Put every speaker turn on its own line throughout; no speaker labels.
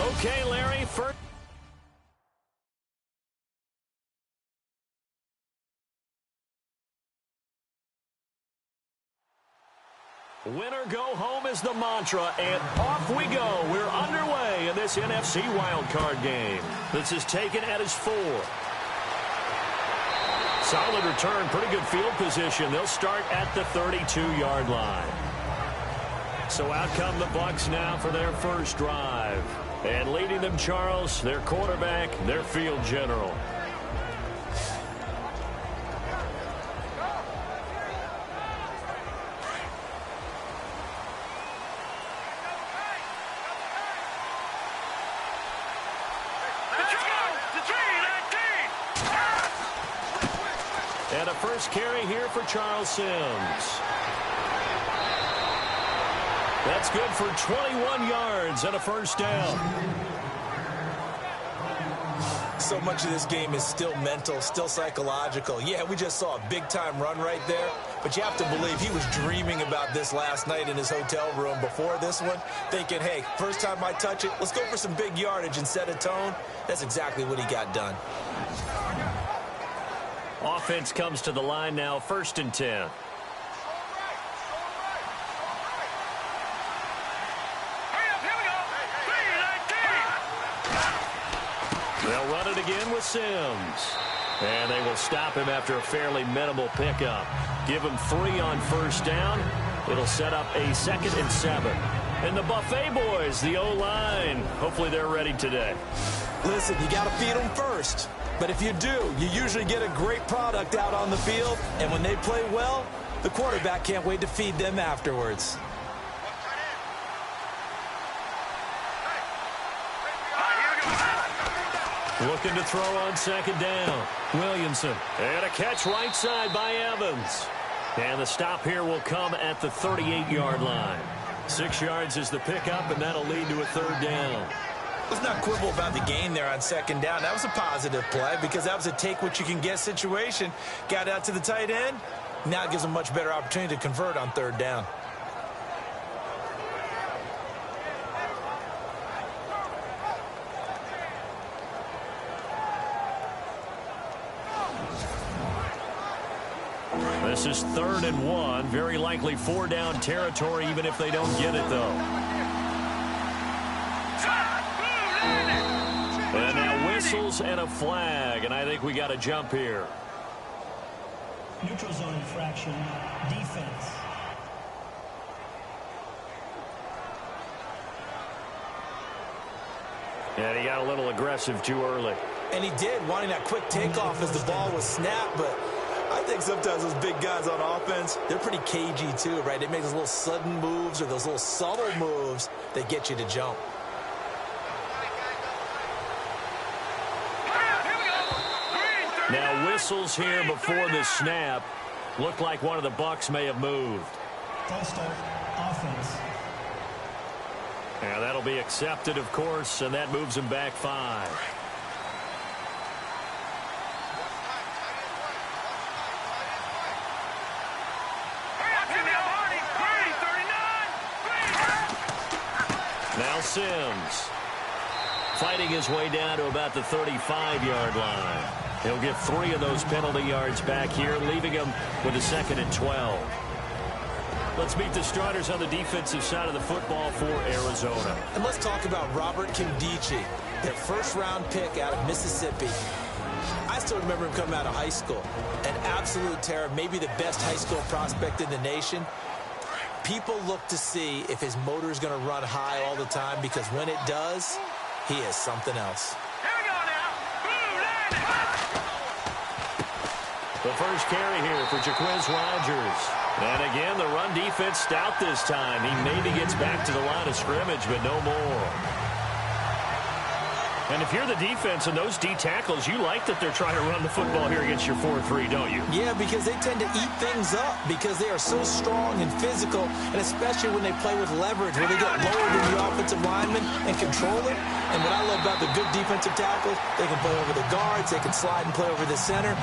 Okay, Larry, first. Winner go home is the mantra, and off we go. We're underway in this NFC wildcard game. This is taken at his 4. Solid return, pretty good field position. They'll start at the 32-yard line. So out come the Bucs now for their first drive. And leading them, Charles, their quarterback, their field general. And a first carry here for Charles Sims. That's good for 21 yards and a first down.
So much of this game is still mental, still psychological. Yeah, we just saw a big-time run right there, but you have to believe he was dreaming about this last night in his hotel room before this one, thinking, hey, first time I touch it, let's go for some big yardage and set a tone. That's exactly what he got done.
Offense comes to the line now, 1st and 10. They'll run it again with Sims. And they will stop him after a fairly minimal pickup. Give him 3 on first down. It'll set up a 2nd and 7. And the Buffet boys, the O-line, hopefully they're ready today.
Listen, you got to feed them first. But if you do, you usually get a great product out on the field. And when they play well, the quarterback can't wait to feed them afterwards.
Looking to throw on 2nd down. Williamson. And a catch right side by Evans. And the stop here will come at the 38-yard line. 6 yards is the pickup, and that'll lead to a 3rd down.
Let's not quibble about the gain there on 2nd down. That was a positive play because that was a take-what-you-can-get situation. Got out to the tight end. Now it gives them a much better opportunity to convert on 3rd down.
This is 3rd and 1. Very likely 4-down territory, even if they don't get it, though. And now whistles and a flag, and I think we got a jump here.
Neutral zone infraction, defense.
And he got a little aggressive too early.
And he did, wanting that quick takeoff as the ball was snapped, but I think sometimes those big guys on offense, they're pretty cagey too, right? They make those little sudden moves or those little subtle moves that get you to jump.
Now whistles here before the snap. Looked like one of the Bucs may have moved.
False start, offense.
Yeah, that'll be accepted, of course, and that moves him back 5. Now Sims fighting his way down to about the 35-yard line. He'll get 3 of those penalty yards back here, leaving him with a 2nd and 12. Let's meet the starters on the defensive side of the football for Arizona.
And let's talk about Robert Kimdichie, their 1st-round pick out of Mississippi. I still remember him coming out of high school. An absolute terror, maybe the best high school prospect in the nation. People look to see if his motor is going to run high all the time, because when it does, he is something else.
The first carry here for Jaquiz Rodgers. And again, the run defense stout this time. He maybe gets back to the line of scrimmage, but no more. And if you're the defense and those D tackles, you like that they're trying to run the football here against your 4-3, don't you?
Yeah, because they tend to eat things up because they are so strong and physical, and especially when they play with leverage, where they get lower than the offensive lineman and control it. And what I love about the good defensive tackles, they can play over the guards, they can slide and play over the center.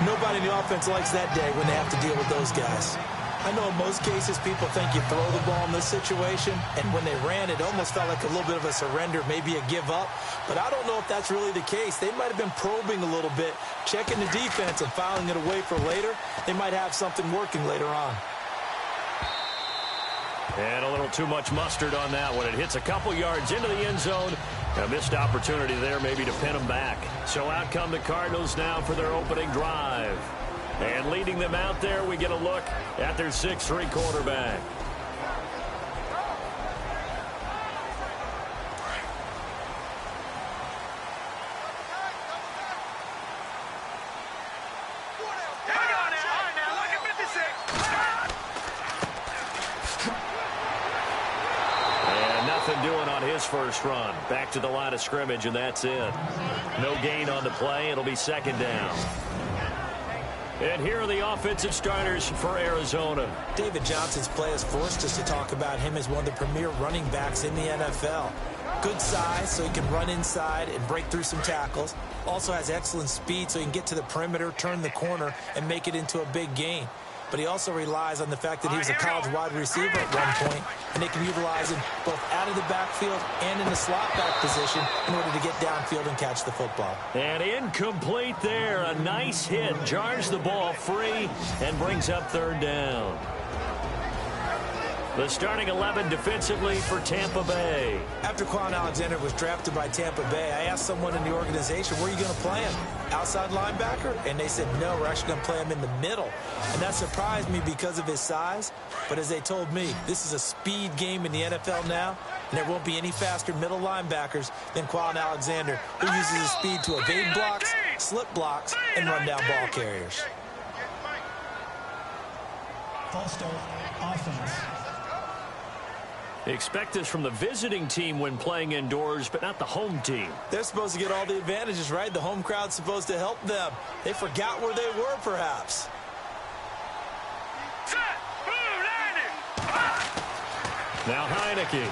Nobody in the offense likes that day when they have to deal with those guys. I know in most cases people think you throw the ball in this situation, and when they ran, it almost felt like a little bit of a surrender, maybe a give up. But I don't know if that's really the case. They might have been probing a little bit, checking the defense and filing it away for later. They might have something working later on.
And a little too much mustard on that one. It hits a couple yards into the end zone. A missed opportunity there maybe to pin them back. So out come the Cardinals now for their opening drive. And leading them out there, we get a look at their 6'3" quarterback. Doing on his first run. Back to the line of scrimmage, and that's it. No gain on the play. It'll be second down. And here are the offensive starters for Arizona.
David Johnson's play has forced us to talk about him as one of the premier running backs in the NFL. Good size, so he can run inside and break through some tackles. Also has excellent speed, so he can get to the perimeter, turn the corner, and make it into a big gain. But he also relies on the fact that he was a college wide receiver at one point, and they can utilize him both out of the backfield and in the slot back position in order to get downfield and catch the football.
And incomplete there. A nice hit. Jars the ball free and brings up third down. The starting 11 defensively for Tampa Bay.
After Quan Alexander was drafted by Tampa Bay, I asked someone in the organization, where are you going to play him? Outside linebacker? And they said, no, we're actually going to play him in the middle. And that surprised me because of his size. But as they told me, this is a speed game in the NFL now, and there won't be any faster middle linebackers than Quan Alexander, who uses his speed to evade blocks, slip blocks, and run down ball carriers.
False start, offense.
Expect this from the visiting team when playing indoors, but not the home team.
They're supposed to get all the advantages, right? The home crowd's supposed to help them. They forgot where they were, perhaps.
Now Heineke.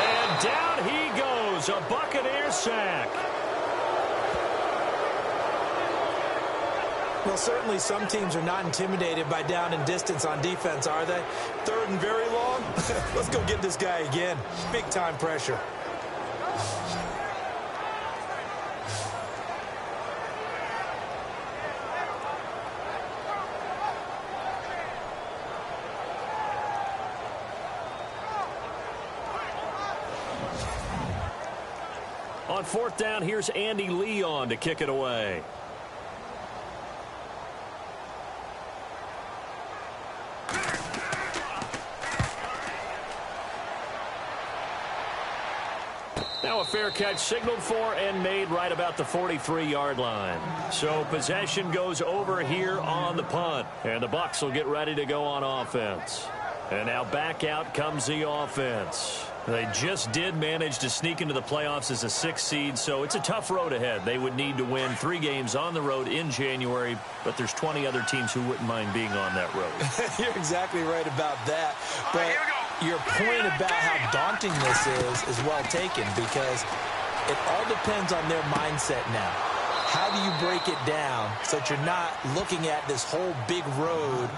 And down he goes. A Buccaneer sack.
Well, certainly some teams are not intimidated by down and distance on defense, are they? Third and very long? Let's go get this guy again. Big-time pressure.
On fourth down, here's Andy Leon to kick it away. Now a fair catch signaled for and made right about the 43-yard line. So possession goes over here on the punt. And the Bucs will get ready to go on offense. And now back out comes the offense. They just did manage to sneak into the playoffs as a 6th seed, so it's a tough road ahead. They would need to win 3 games on the road in January, but there's 20 other teams who wouldn't mind being on that road.
You're exactly right about that. But your point about how daunting this is well taken, because it all depends on their mindset now. How do you break it down so that you're not looking at this whole big road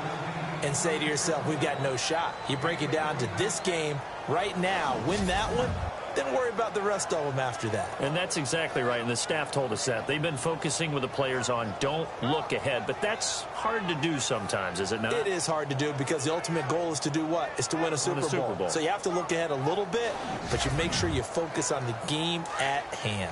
and say to yourself, we've got no shot? You break it down to this game right now, win that one, then worry about the rest of them after that.
And that's exactly right, and the staff told us that. They've been focusing with the players on don't look ahead, but that's hard to do sometimes, is it not?
It is hard to do because the ultimate goal is to do what? Is to win a Super Bowl. So you have to look ahead a little bit, but you make sure you focus on the game at hand.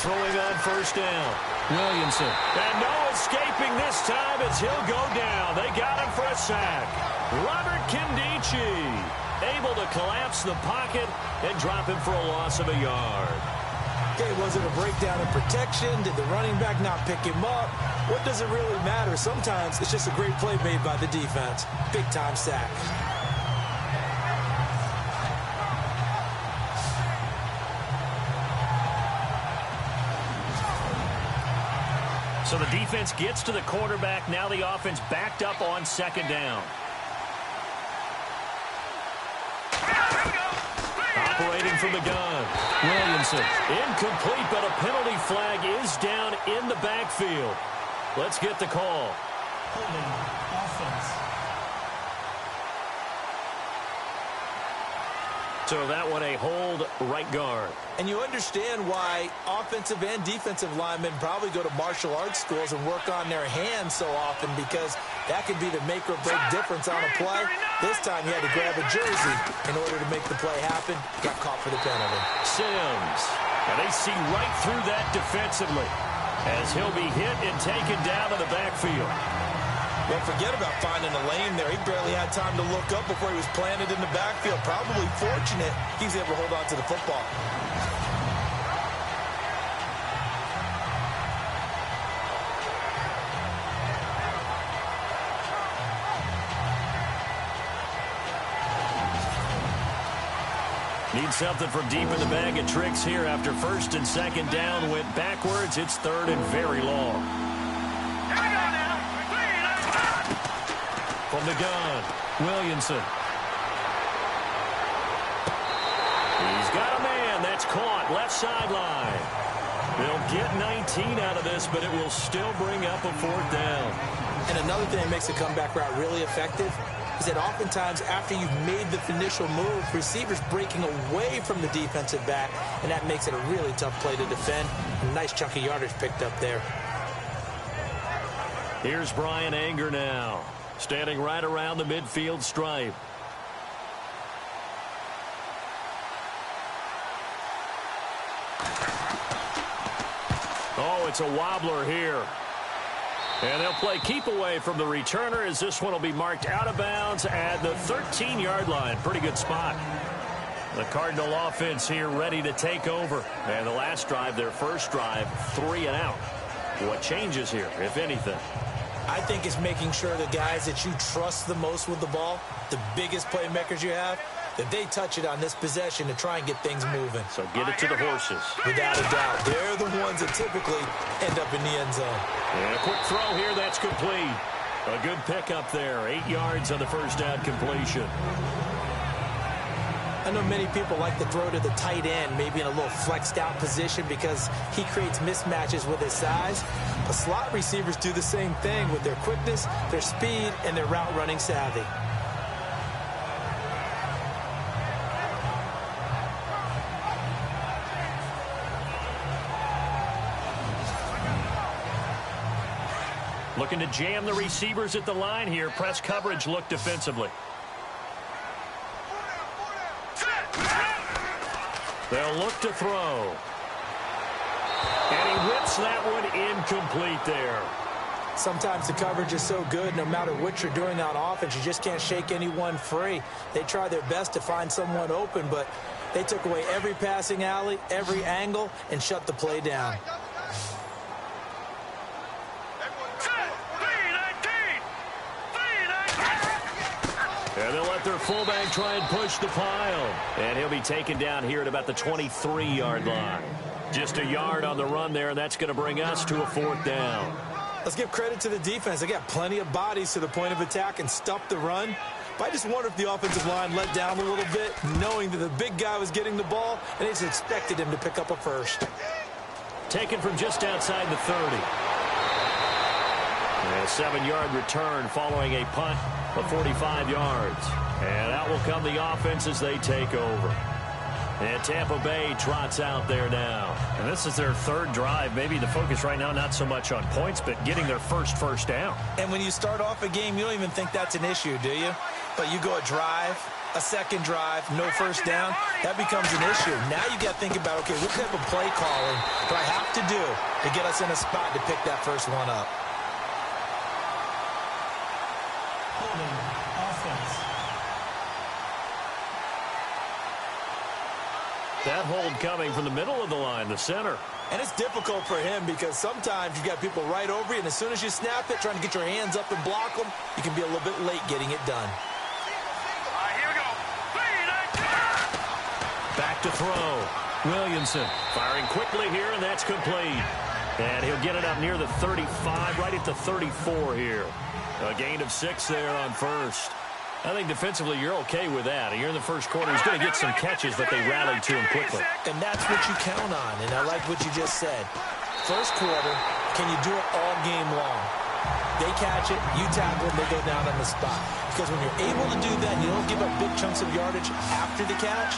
Throwing on first down. Williamson. And no escaping this time as he'll go down. They got him for a sack. Robert Kindici able to collapse the pocket and drop him for a loss of a yard.
Okay, was it a breakdown in protection? Did the running back not pick him up? What does it really matter? Sometimes it's just a great play made by the defense. Big-time sack.
So the defense gets to the quarterback. Now the offense backed up on second down. operating from the gun. Williamson, incomplete, but a penalty flag is down in the backfield. Let's get the call.
Holding offense.
So that one a hold right guard.
And you understand why offensive and defensive linemen probably go to martial arts schools and work on their hands so often, because that can be the make or break difference on a play. This time he had to grab a jersey in order to make the play happen. Got caught for the penalty.
Sims. And they see right through that defensively as he'll be hit and taken down to the backfield.
Well, forget about finding a lane there. He barely had time to look up before he was planted in the backfield. Probably fortunate he was able to hold on to the football.
Need something from deep in the bag of tricks here after first and second down went backwards. It's third and very long. From the gun, Williamson. He's got a man. That's caught. Left sideline. They'll get 19 out of this, but it will still bring up a fourth down.
And another thing that makes the comeback route really effective is that oftentimes after you've made the initial move, receivers breaking away from the defensive back, and that makes it a really tough play to defend. A nice chunk of yardage picked up there.
Here's Brian Anger now, standing right around the midfield stripe. Oh, it's a wobbler here. And they'll play keep away from the returner as this one will be marked out of bounds at the 13-yard line. Pretty good spot. The Cardinal offense here ready to take over. And the last drive, their first drive, 3 and out. What changes here, if anything?
I think it's making sure the guys that you trust the most with the ball, the biggest playmakers you have, that they touch it on this possession to try and get things moving.
So get it to the horses.
Without a doubt. They're the ones that typically end up in the end zone.
And a quick throw here, that's complete. A good pickup there. 8 yards on the first down completion.
I know many people like to throw to the tight end, maybe in a little flexed out position because he creates mismatches with his size. But slot receivers do the same thing with their quickness, their speed, and their route running savvy.
Looking to jam the receivers at the line here. Press coverage look defensively. They'll look to throw. And he whips that one incomplete there.
Sometimes the coverage is so good, no matter what you're doing on offense, you just can't shake anyone free. They try their best to find someone open, but they took away every passing alley, every angle, and shut the play down.
And they'll let their fullback try and push the pile. And he'll be taken down here at about the 23-yard line. Just a yard on the run there, and that's going to bring us to a fourth down.
Let's give credit to the defense. They got plenty of bodies to the point of attack and stuffed the run. But I just wonder if the offensive line let down a little bit, knowing that the big guy was getting the ball, and they just expected him to pick up a first.
Taken from just outside the 30. And a 7-yard return following a punt of 45 yards. And out will come the offense as they take over. And Tampa Bay trots out there now.
And this is their third drive. Maybe the focus right now not so much on points, but getting their first down.
And when you start off a game, you don't even think that's an issue, do you? But you go a drive, a second drive, no first down, that becomes an issue. Now you got to think about, okay, what type of play calling do I have to do to get us in a spot to pick that first one up?
Holding offense.
That hold coming from the middle of the line, the center.
And it's difficult for him because sometimes you've got people right over you, and as soon as you snap it, trying to get your hands up and block them, you can be a little bit late getting it done.
Here we go.
Back to throw. Williamson firing quickly here, and that's complete. And he'll get it up near the 35, right at the 34 here. A gain of 6 there on first.
I think defensively you're okay with that. Here in the first quarter, he's going to get some catches, but they rallied to him quickly.
And that's what you count on, and I like what you just said. First quarter, can you do it all game long? They catch it, you tackle them, they go down on the spot. Because when you're able to do that, you don't give up big chunks of yardage after the catch.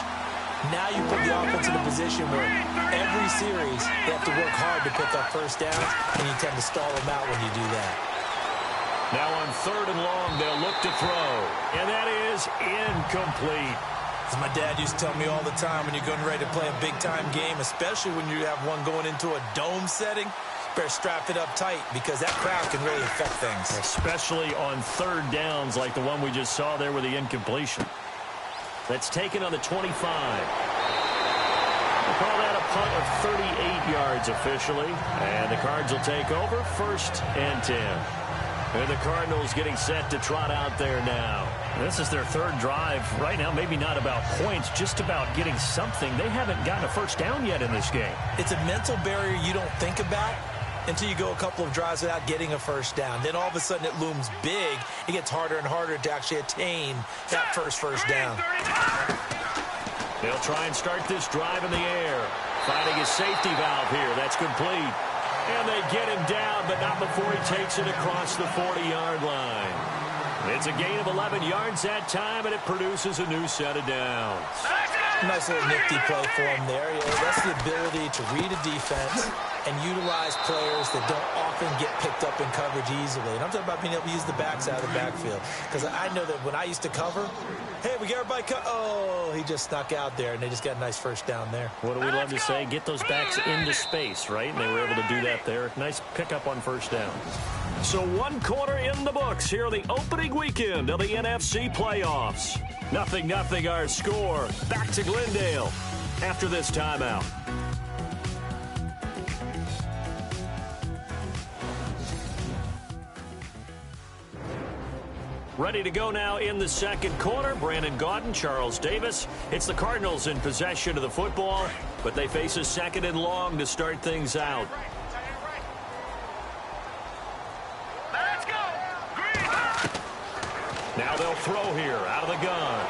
Now you put the offense in a position where every series they have to work hard to pick up first downs, and you tend to stall them out when you do that.
Now on 3rd and long, they'll look to throw. And that is incomplete.
As my dad used to tell me all the time, when you're getting ready to play a big-time game, especially when you have one going into a dome setting, better strap it up tight because that crowd can really affect things.
Especially on 3rd downs like the one we just saw there with the incompletion. That's taken on the 25. We'll call that a punt of 38 yards officially. And the Cards will take over 1st and 10. And the Cardinals getting set to trot out there now. This is their 3rd drive. Right now, maybe not about points, just about getting something. They haven't gotten a first down yet in this game.
It's a mental barrier you don't think about until you go a couple of drives without getting a first down. Then all of a sudden it looms big. It gets harder and harder to actually attain that first down.
They'll try and start this drive in the air. Finding his safety valve here. That's complete. And they get him down, but not before he takes it across the 40-yard line. It's a gain of 11 yards that time, and it produces a new set of downs.
Nice little nifty play for him there. Yeah, that's the ability to read a defense and utilize players that don't often get picked up in coverage easily. And I'm talking about being able to use the backs out of the backfield. Because I know that when I used to cover, hey, we got everybody oh, he just snuck out there, and they just got a nice first down there.
What do we love to say? Get those backs into space, right? And they were able to do that there. Nice pickup on first down. So 1 quarter in the books here the opening weekend of the NFC playoffs. 0-0 our score. Back to Glendale after this timeout. Ready to go now in the second quarter. Brandon Gaudin, Charles Davis. It's the Cardinals in possession of the football, but they face a 2nd and long to start things out.
Let's go.
Now they'll throw here out of the gun.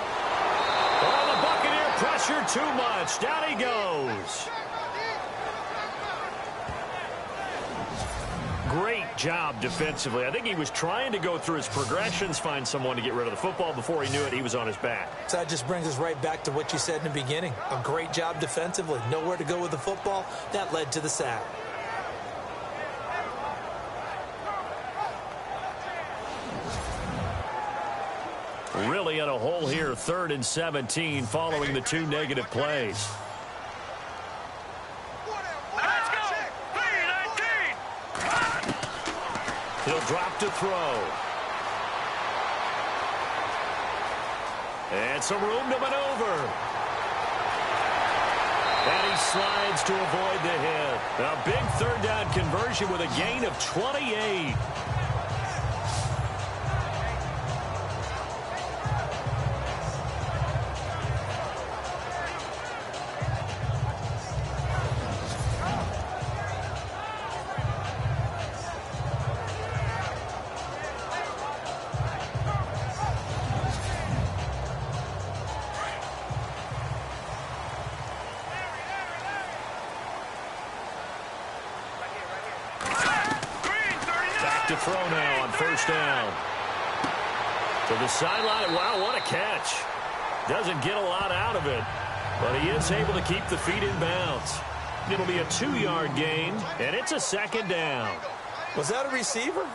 Oh, the Buccaneer pressure too much. Down he goes. Great job defensively. I think he was trying to go through his progressions, find someone to get rid of the football. Before he knew it, he was on his back.
So that just brings us right back to what you said in the beginning. A great job defensively. Nowhere to go with the football. That led to the sack.
Really in a hole here, 3rd and 17, following the 2 negative plays.
Let's go. 3-19.
He'll drop to throw. And some room to maneuver. And he slides to avoid the hit. A big 3rd down conversion with a gain of 28. To throw now on 1st down. To the sideline. Wow, what a catch. Doesn't get a lot out of it, but he is able to keep the feet in bounds. It'll be a 2-yard gain, and it's a 2nd down.
Was that a receiver?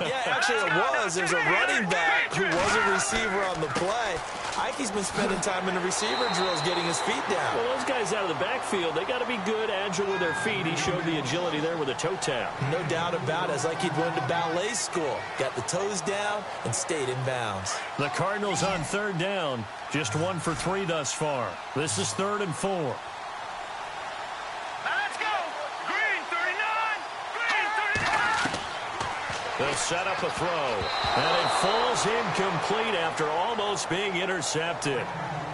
Yeah, actually it was. There's a running back who was a receiver on the play. Ikey's been spending time in the receiver drills getting his feet down.
Well, those guys out of the backfield, they got to be good, agile with their feet. He showed the agility there with a toe tap.
No doubt about it. It's like he'd went to ballet school. Got the toes down and stayed in bounds.
The Cardinals on 3rd down. Just 1 for 3 thus far. This is 3rd and 4.
Let's go. Green 39. Green 39.
They'll set up a throw. And it falls incomplete after almost being intercepted.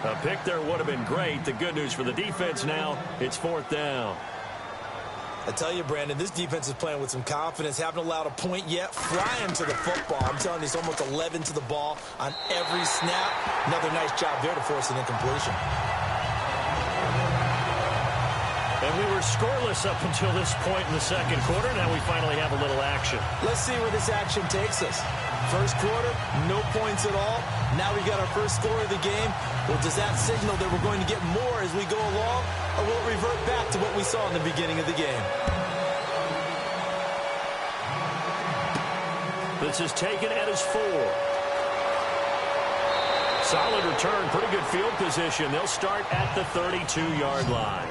A pick there would have been great. The good news for the defense now, it's 4th down.
I tell you, Brandon, this defense is playing with some confidence. Haven't allowed a point yet. Flying to the football. I'm telling you, it's almost 11 to the ball on every snap. Another nice job there to force an incompletion.
And we were scoreless up until this point in the second quarter. Now we finally have a little action.
Let's see where this action takes us. First quarter, no points at all. Now we got our first score of the game. Well, does that signal that we're going to get more as we go along, or will it revert back to what we saw in the beginning of the game?
This is taken at his 4. Solid return, pretty good field position. They'll start at the 32-yard line.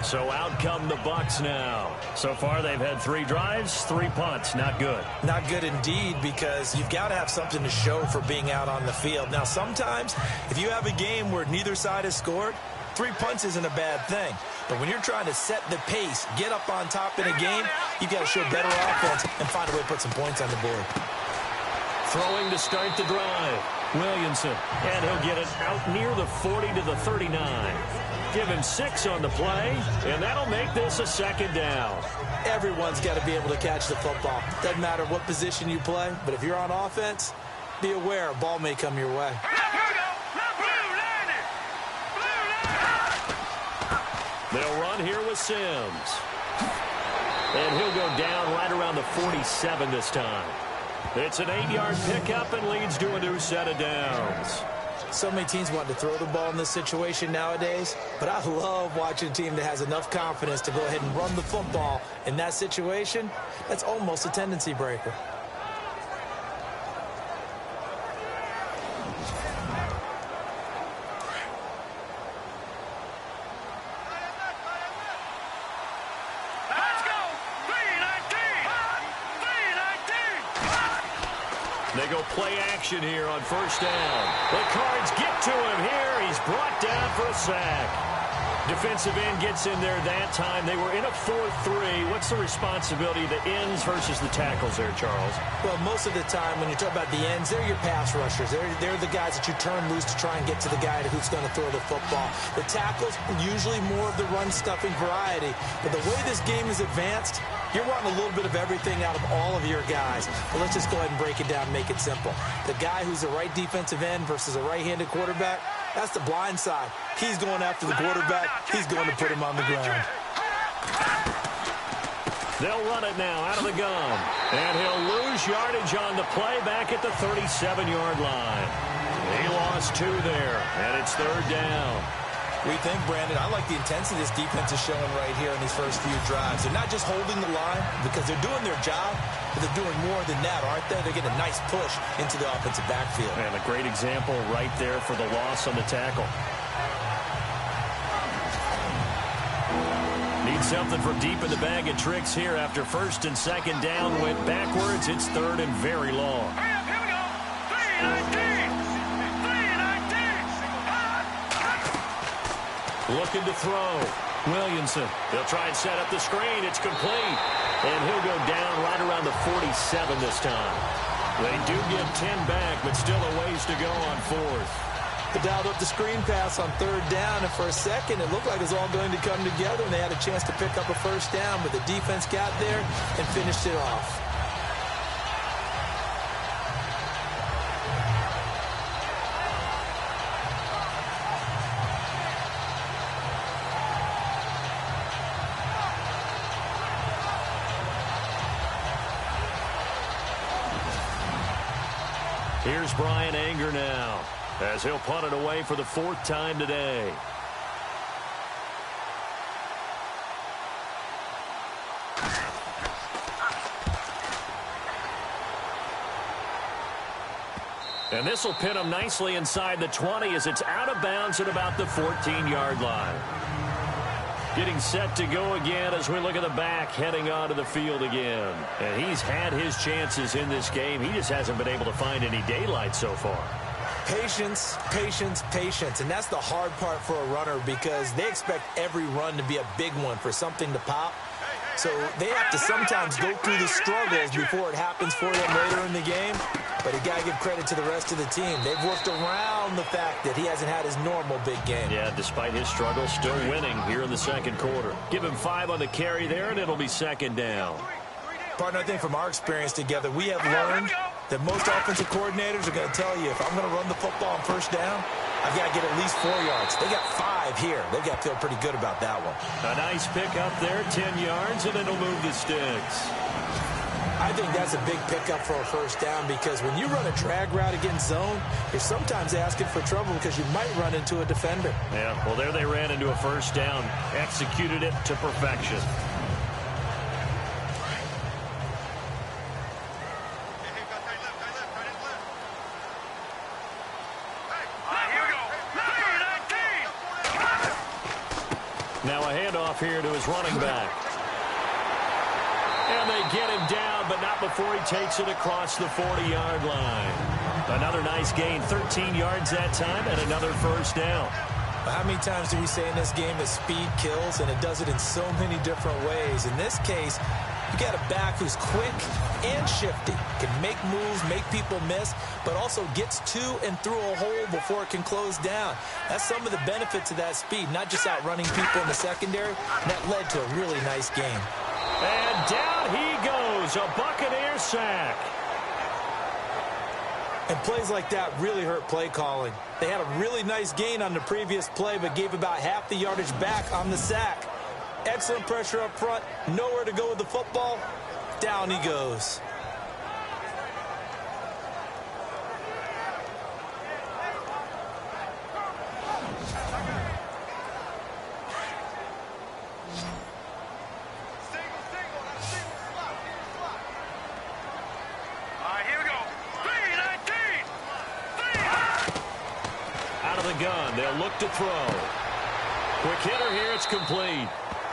So out come the Bucs now. So far, they've had 3 drives, 3 punts. Not good.
Not good indeed, because you've got to have something to show for being out on the field. Now, sometimes, if you have a game where neither side has scored, 3 punts isn't a bad thing. But when you're trying to set the pace, get up on top in a game, you've got to show better offense and find a way to put some points on the board.
Throwing to start the drive. Williamson. And he'll get it out near the 40 to the 39. Give him 6 on the play, and that'll make this a second down.
Everyone's got to be able to catch the football. Doesn't matter what position you play, but if you're on offense, be aware a ball may come your way.
They'll run here with Sims. And he'll go down right around the 47 this time. It's an 8-yard pickup and leads to a new set of downs.
So many teams want to throw the ball in this situation nowadays, but I love watching a team that has enough confidence to go ahead and run the football. In that situation, that's almost a tendency breaker.
They go play action here on first down. The Cards get to him here. He's brought down for a sack. Defensive end gets in there that time. They were in a 4-3. What's the responsibility of the ends versus the tackles there, Charles?
Well, most of the time when you talk about the ends, they're your pass rushers. They're the guys that you turn loose to try and get to the guy who's going to throw the football. The tackles, usually more of the run-stuffing variety. But the way this game is advanced, you're wanting a little bit of everything out of all of your guys. But let's just go ahead and break it down and make it simple. The guy who's a right defensive end versus a right-handed quarterback, that's the blind side. He's going after the quarterback. He's going to put him on the ground.
They'll run it now out of the gun. And he'll lose yardage on the play back at the 37-yard line. He lost 2 there, and it's third down.
We think, Brandon, I like the intensity this defense is showing right here in these first few drives. They're not just holding the line because they're doing their job, but they're doing more than that, aren't they? They're getting a nice push into the offensive backfield.
And a great example right there for the loss on the tackle. Need something for deep in the bag of tricks here after first and second down went backwards. It's third and very long.
Here we go. 3-19.
Looking to throw. Williamson. They'll try and set up the screen. It's complete. And he'll go down right around the 47 this time. They do get 10 back, but still a ways to go on fourth.
They dialed up the screen pass on third down, and for a second, it looked like it was all going to come together, and they had a chance to pick up a first down, but the defense got there and finished it off.
Here's Brian Anger now, as he'll punt it away for the 4th time today. And this will pin him nicely inside the 20 as it's out of bounds at about the 14-yard line. Getting set to go again as we look at the back heading onto the field again. And he's had his chances in this game. He just hasn't been able to find any daylight so far.
Patience, patience, patience. And that's the hard part for a runner because they expect every run to be a big one for something to pop. So they have to sometimes go through the struggles before it happens for them later in the game. but you got to give credit to the rest of the team. They've worked around the fact that he hasn't had his normal big game.
Yeah, despite his struggles, still winning here in the second quarter. Give him 5 on the carry there, and it'll be second down.
Partner, I think from our experience together, we have learned that most offensive coordinators are going to tell you, if I'm going to run the football on first down, I've got to get at least 4 yards. They got 5 here. They've got to feel pretty good about that one.
A nice pickup there, 10 yards, and it'll move the sticks.
I think that's a big pickup for a first down because when you run a drag route against zone, you're sometimes asking for trouble because you might run into a defender.
Yeah, well, there they ran into a first down, executed it to perfection. Now a handoff here to his running back. And they get him down, but not before he takes it across the 40-yard line. Another nice gain, 13 yards that time, and another first down.
But how many times do we say in this game that speed kills, and it does it in so many different ways? In this case, you got a back who's quick and shifty, can make moves, make people miss, but also gets to and through a hole before it can close down. That's some of the benefits of that speed, not just outrunning people in the secondary. That led to a really nice game.
And down he goes, a Buccaneer sack.
And plays like that really hurt play calling. They had a really nice gain on the previous play, but gave about half the yardage back on the sack. Excellent pressure up front, nowhere to go with the football. Down he goes.
Gun. They'll look to throw. Quick hitter here. It's complete.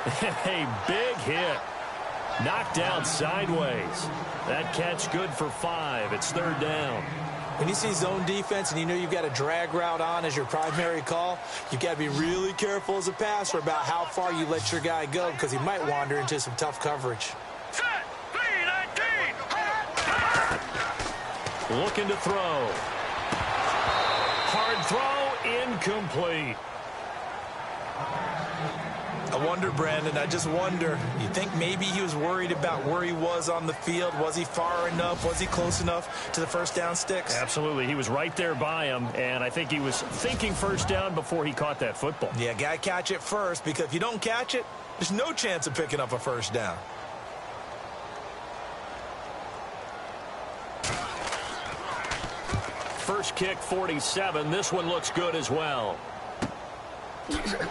A big hit. Knocked down sideways. That catch good for 5. It's third down.
When you see zone defense and you know you've got a drag route on as your primary call, you've got to be really careful as a passer about how far you let your guy go because he might wander into some tough coverage.
Looking to throw. Hard throw. Incomplete.
I wonder, Brandon, I just wonder, you think maybe he was worried about where he was on the field? Was he far enough? Was he close enough to the first down sticks?
Absolutely. He was right there by him, and I think he was thinking first down before he caught that football.
Yeah, got to catch it first, because if you don't catch it, there's no chance of picking up a first down.
First kick, 47. This one looks good as well. That'll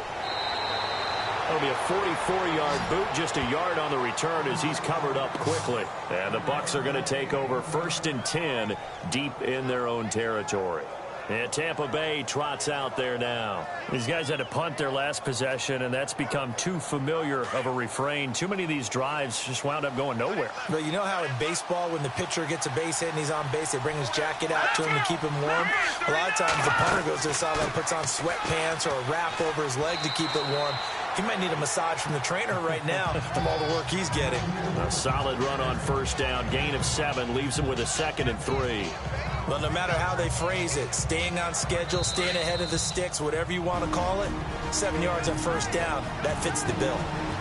be a 44-yard boot, just a yard on the return as he's covered up quickly. And the Bucs are going to take over 1st and 10 deep in their own territory. And Tampa Bay trots out there now. These guys had to punt their last possession, and that's become too familiar of a refrain. Too many of these drives just wound up going nowhere.
But you know how in baseball, when the pitcher gets a base hit and he's on base, they bring his jacket out to him to keep him warm? A lot of times the punter goes to the sideline, puts on sweatpants or a wrap over his leg to keep it warm. He might need a massage from the trainer right now from all the work he's getting.
A solid run on first down. Gain of 7 leaves him with a 2nd and 3.
Well, no matter how they phrase it, staying on schedule, staying ahead of the sticks, whatever you want to call it, 7 yards on first down, that fits the bill.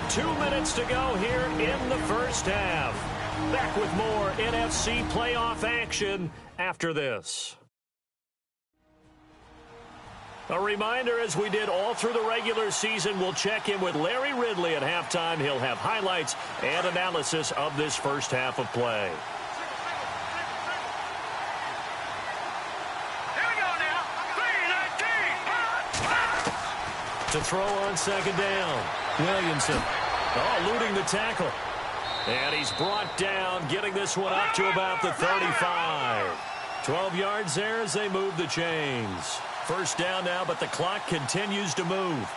2 minutes to go here in the first half. Back with more NFC playoff action after this. A reminder, as we did all through the regular season, we'll check in with Larry Ridley at halftime. He'll have highlights and analysis of this first half of play. To throw on second down. Williamson. Eluding the tackle. And he's brought down, getting this one up to about the 35. 12 yards there as they move the chains. First down now, but the clock continues to move.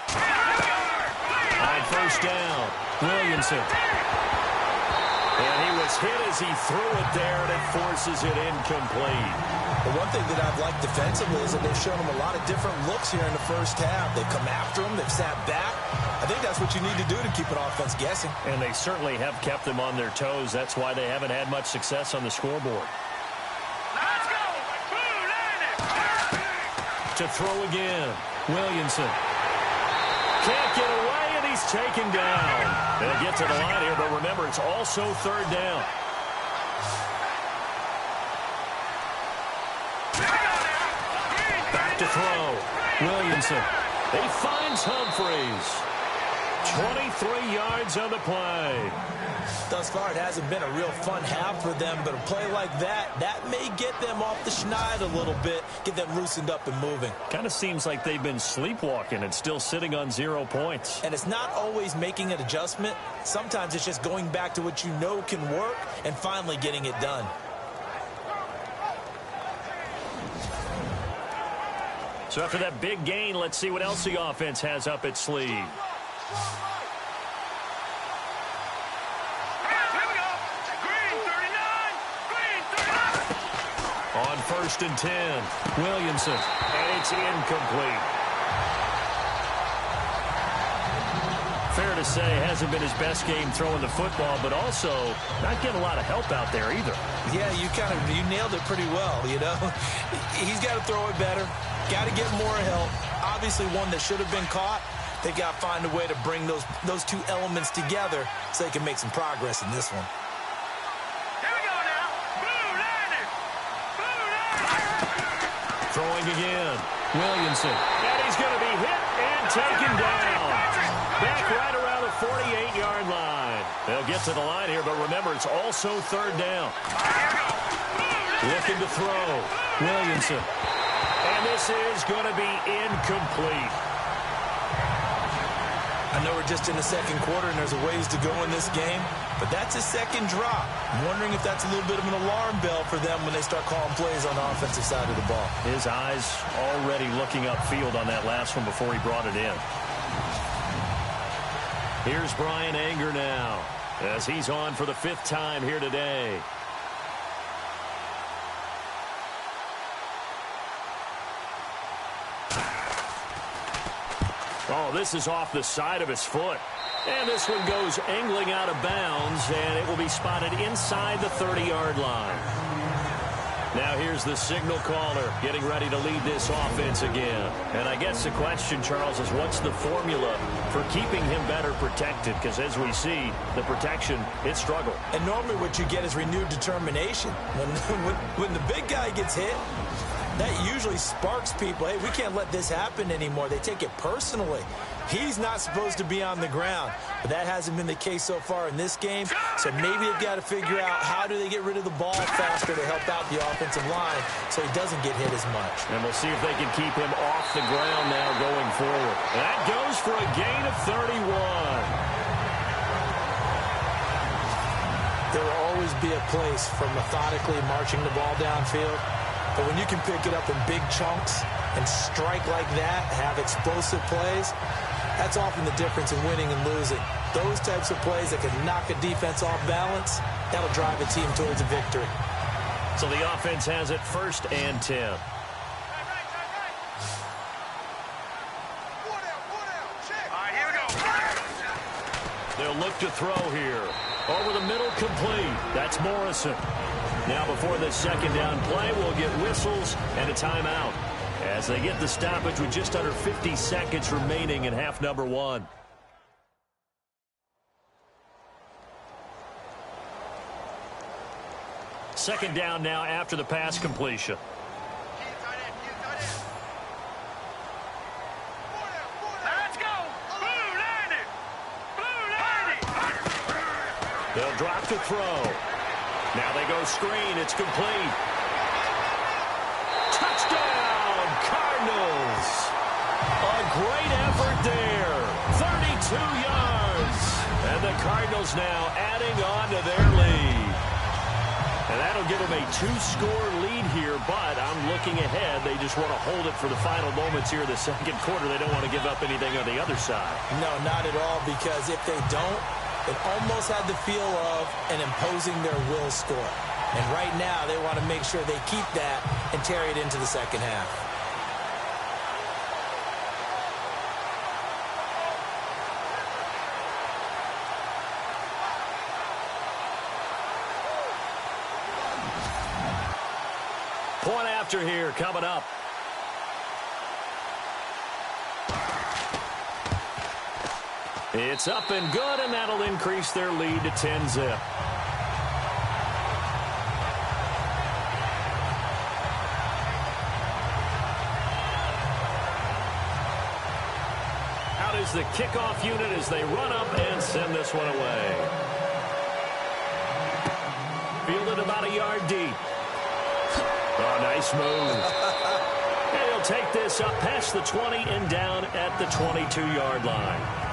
On first down, Williamson. And he was hit as he threw it there, and it forces it incomplete.
The one thing that I've liked defensively is that they've shown him a lot of different looks here in the first half. They've come after him. They've sat back. I think that's what you need to do to keep an offense guessing.
And they certainly have kept them on their toes. That's why they haven't had much success on the scoreboard.
Let's go!
to throw again. Williamson. Can't get away, and he's taken down. They'll get to the line here, but remember, it's also third down. Back to throw. Williamson. He finds Humphreys. 23 yards on the play.
Thus far, it hasn't been a real fun half for them, but a play like that may get them off the schneid a little bit, get them loosened up and moving.
Kind of seems like they've been sleepwalking and still sitting on 0 points.
And it's not always making an adjustment. Sometimes it's just going back to what you know can work and finally getting it done.
So after that big gain, let's see what else the offense has up its sleeve. On 1st and 10, Williamson, and it's incomplete. Fair to say, hasn't been his best game throwing the football, but also not getting a lot of help out there either.
Yeah, you nailed it pretty well, you know. He's got to throw it better, got to get more help. Obviously one that should have been caught. They got to find a way to bring those two elements together so they can make some progress in this one.
Throwing again. Williamson. And he's going to be hit and taken down. Back right around the 48-yard line. They'll get to the line here, but remember, it's also third down. Looking to throw. Williamson. And this is going to be incomplete.
I know we're just in the second quarter and there's a ways to go in this game, but that's a second drop. I'm wondering if that's a little bit of an alarm bell for them when they start calling plays on the offensive side of the ball.
His eyes already looking upfield on that last one before he brought it in. Here's Brian Anger now as he's on for the 5th time here today. Oh, this is off the side of his foot. And this one goes angling out of bounds, and it will be spotted inside the 30-yard line. Now here's the signal caller getting ready to lead this offense again. And I guess the question, Charles, is what's the formula for keeping him better protected? Because as we see, the protection, it struggled.
And normally what you get is renewed determination. When the big guy gets hit, that usually sparks people. Hey, we can't let this happen anymore. They take it personally. He's not supposed to be on the ground, but that hasn't been the case so far in this game. So maybe they've got to figure out how do they get rid of the ball faster to help out the offensive line so he doesn't get hit as much.
And we'll see if they can keep him off the ground now going forward. That goes for a gain of 31.
There will always be a place for methodically marching the ball downfield. But when you can pick it up in big chunks and strike like that, have explosive plays, that's often the difference in winning and losing. Those types of plays that can knock a defense off balance, that'll drive a team towards a victory.
So the offense has it 1st and 10.
All right, here we go.
They'll look to throw here. Over the middle, complete. That's Morrison. Now before this second down play, we'll get whistles and a timeout as they get the stoppage with just under 50 seconds remaining in half number 1. Second down now after the pass completion.
Let's go. Blue landed. Blue landed.
They'll drop to throw. Now they go screen. It's complete. Touchdown, Cardinals. A great effort there. 32 yards. And the Cardinals now adding on to their lead. And that'll give them a 2-score lead here, but I'm looking ahead. They just want to hold it for the final moments here in the second quarter. They don't want to give up anything on the other side.
No, not at all, because if they don't, it almost had the feel of an imposing their will score. And right now, they want to make sure they keep that and carry it into the second half.
Point after here coming up. It's up and good, and that'll increase their lead to 10-zip. Out is the kickoff unit as they run up and send this one away. Fielded about a yard deep. Oh, nice move. And he'll take this up past the 20 and down at the 22-yard line.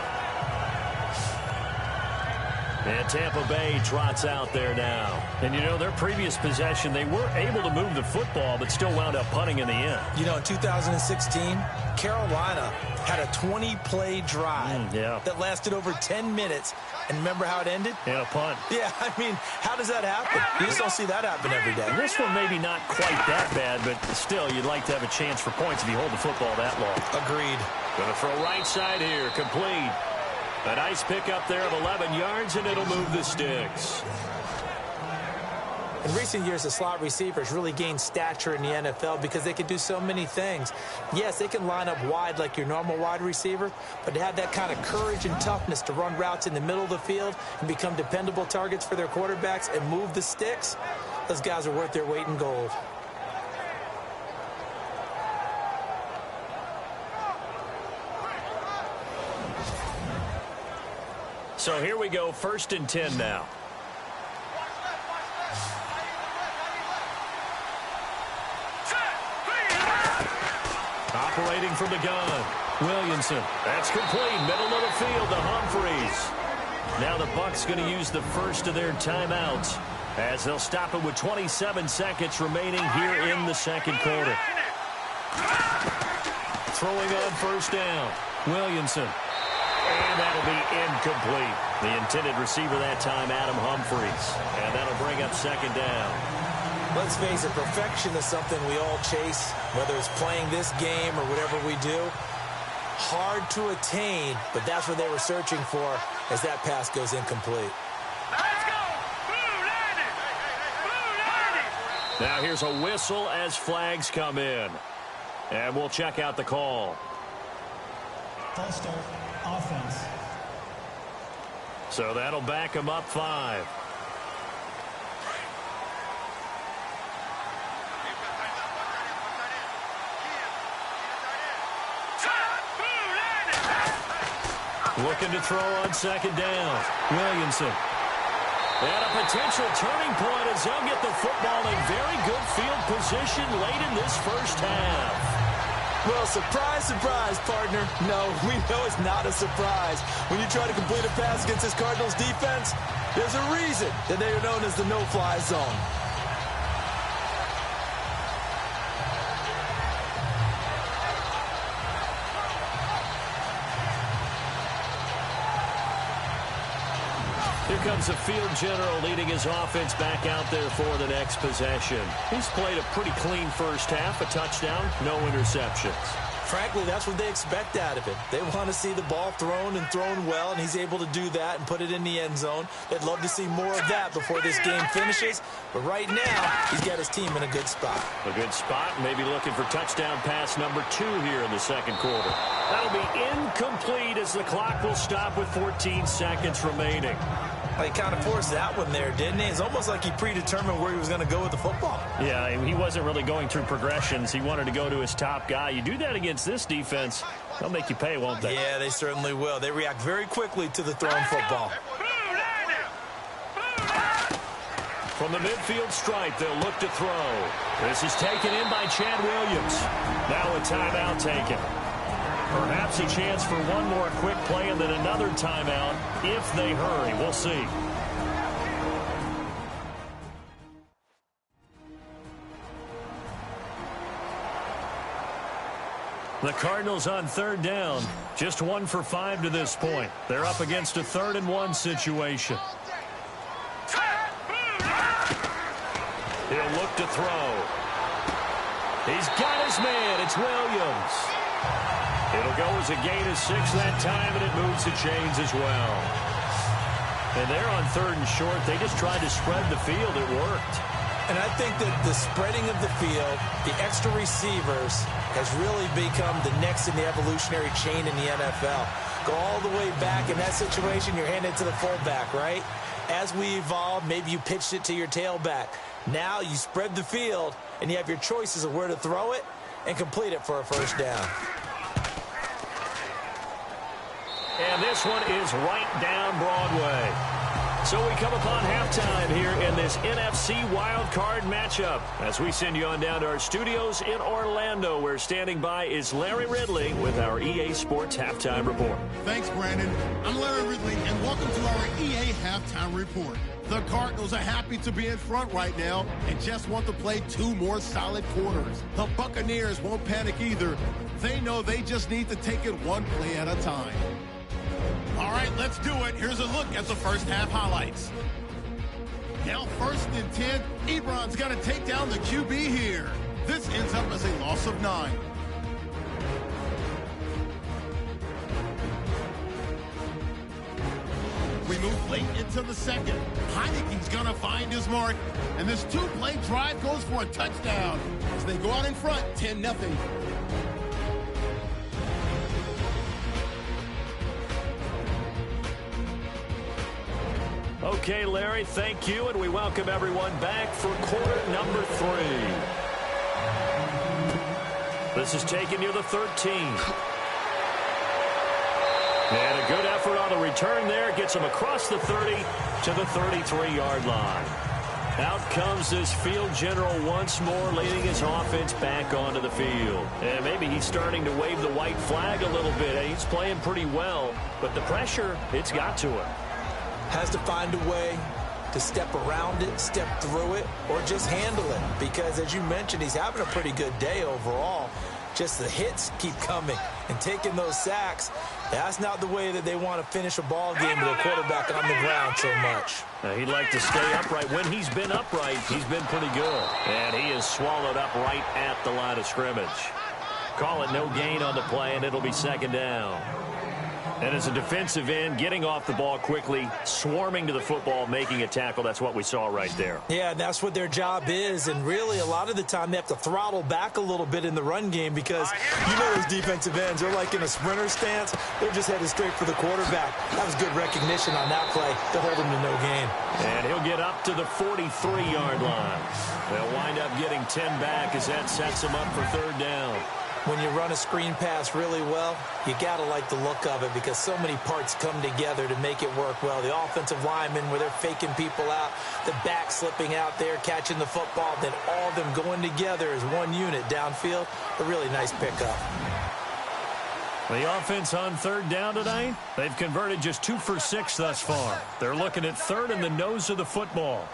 And Tampa Bay trots out there now. And, you know, their previous possession, they were able to move the football, but still wound up punting in the end.
You know, in 2016, Carolina had a 20-play drive that lasted over 10 minutes. And remember how it ended?
And a punt.
Yeah, I mean, how does that happen? You just don't see that happen every day.
And this one maybe not quite that bad, but still, you'd like to have a chance for points if you hold the football that long.
Agreed.
Going to throw right side here, complete. A nice pickup there of 11 yards, and it'll move the sticks.
In recent years, the slot receivers really gained stature in the NFL because they can do so many things. Yes, they can line up wide like your normal wide receiver, but to have that kind of courage and toughness to run routes in the middle of the field and become dependable targets for their quarterbacks and move the sticks, those guys are worth their weight in gold.
So here we go, 1st and 10 now. Operating from the gun, Williamson. That's complete, middle of the field to Humphreys. Now the Bucs going to use the first of their timeouts as they'll stop it with 27 seconds remaining here in the second quarter. Throwing on 1st down, Williamson. And that'll be incomplete. The intended receiver that time, Adam Humphreys. And that'll bring up 2nd down.
Let's face it, perfection is something we all chase, whether it's playing this game or whatever we do. Hard to attain, but that's what they were searching for as that pass goes incomplete.
Let's go! Blue landed! Blue landed!
Now here's a whistle as flags come in. And we'll check out the call.
False start, offense.
So that'll back them up 5. Looking to throw on 2nd down. Williamson. And a potential turning point as they'll get the football in very good field position late in this first half.
Well, surprise, surprise, partner. No, we know it's not a surprise. When you try to complete a pass against this Cardinals defense, there's a reason that they are known as the no-fly zone.
Here comes the field general leading his offense back out there for the next possession. He's played a pretty clean first half, a touchdown, no interceptions.
Frankly, that's what they expect out of him. They want to see the ball thrown and thrown well, and he's able to do that and put it in the end zone. They'd love to see more of that before this game finishes. But right now, he's got his team in a good spot.
A good spot, maybe looking for touchdown pass number 2 here in the second quarter. That'll be incomplete as the clock will stop with 14 seconds remaining.
He kind of forced that one there, didn't he? It's almost like he predetermined where he was going to go with the football.
Yeah, he wasn't really going through progressions. He wanted to go to his top guy. You do that against this defense, they'll make you pay, won't they?
Yeah, they certainly will. They react very quickly to the thrown football.
From the midfield stripe, they'll look to throw. This is taken in by Chad Williams. Now a timeout taken. Perhaps a chance for one more quick play and then another timeout if they hurry. We'll see. The Cardinals on 3rd down. Just 1 for 5 to this point. They're up against a 3rd and 1 situation. He'll look to throw. He's got his man. It's Williams. It'll go as a gain of 6 that time, and it moves the chains as well. And they're on 3rd and short. They just tried to spread the field. It worked.
And I think that the spreading of the field, the extra receivers, has really become the next in the evolutionary chain in the NFL. Go all the way back. In that situation, you're handed to the fullback, right? As we evolve, maybe you pitched it to your tailback. Now you spread the field, and you have your choices of where to throw it and complete it for a first down.
And this one is right down Broadway. So we come upon halftime here in this NFC wildcard matchup. As we send you on down to our studios in Orlando, where standing by is Larry Ridley with our EA Sports Halftime Report.
Thanks, Brandon. I'm Larry Ridley, and welcome to our EA Halftime Report. The Cardinals are happy to be in front right now and just want to play 2 more solid quarters. The Buccaneers won't panic either. They know they just need to take it 1 play at a time. All right, let's do it. Here's a look at the first half highlights. Now 1st and 10. Ebron's got to take down the QB here. This ends up as a loss of 9. We move late into the second. Heineke's going to find his mark. And this 2-play drive goes for a touchdown as they go out in front 10-0.
Okay, Larry, thank you, and we welcome everyone back for quarter number 3. This is taking you to the 13. And a good effort on the return there. Gets him across the 30 to the 33-yard line. Out comes this field general once more, leading his offense back onto the field. And maybe he's starting to wave the white flag a little bit. He's playing pretty well, but the pressure, it's got to him.
Has to find a way to step around it, step through it, or just handle it. Because, as you mentioned, he's having a pretty good day overall. Just the hits keep coming and taking those sacks. That's not the way that they want to finish a ball game with a quarterback on the ground so much.
He'd like to stay upright. When he's been upright, he's been pretty good. And he is swallowed up right at the line of scrimmage. Call it no gain on the play, and it'll be 2nd down. And as a defensive end, getting off the ball quickly, swarming to the football, making a tackle, that's what we saw right there.
Yeah, that's what their job is. And really, a lot of the time, they have to throttle back a little bit in the run game because you know those defensive ends, they're like in a sprinter stance. They're just headed straight for the quarterback. That was good recognition on that play to hold him to no gain.
And he'll get up to the 43-yard line. They'll wind up getting 10 back as that sets him up for 3rd down.
When you run a screen pass really well, you got to like the look of it because so many parts come together to make it work well. The offensive linemen, where they're faking people out, the back slipping out there, catching the football, then all of them going together as one unit downfield. A really nice pickup.
The offense on 3rd down tonight, they've converted just 2 for 6 thus far. They're looking at 3rd in the nose of the football.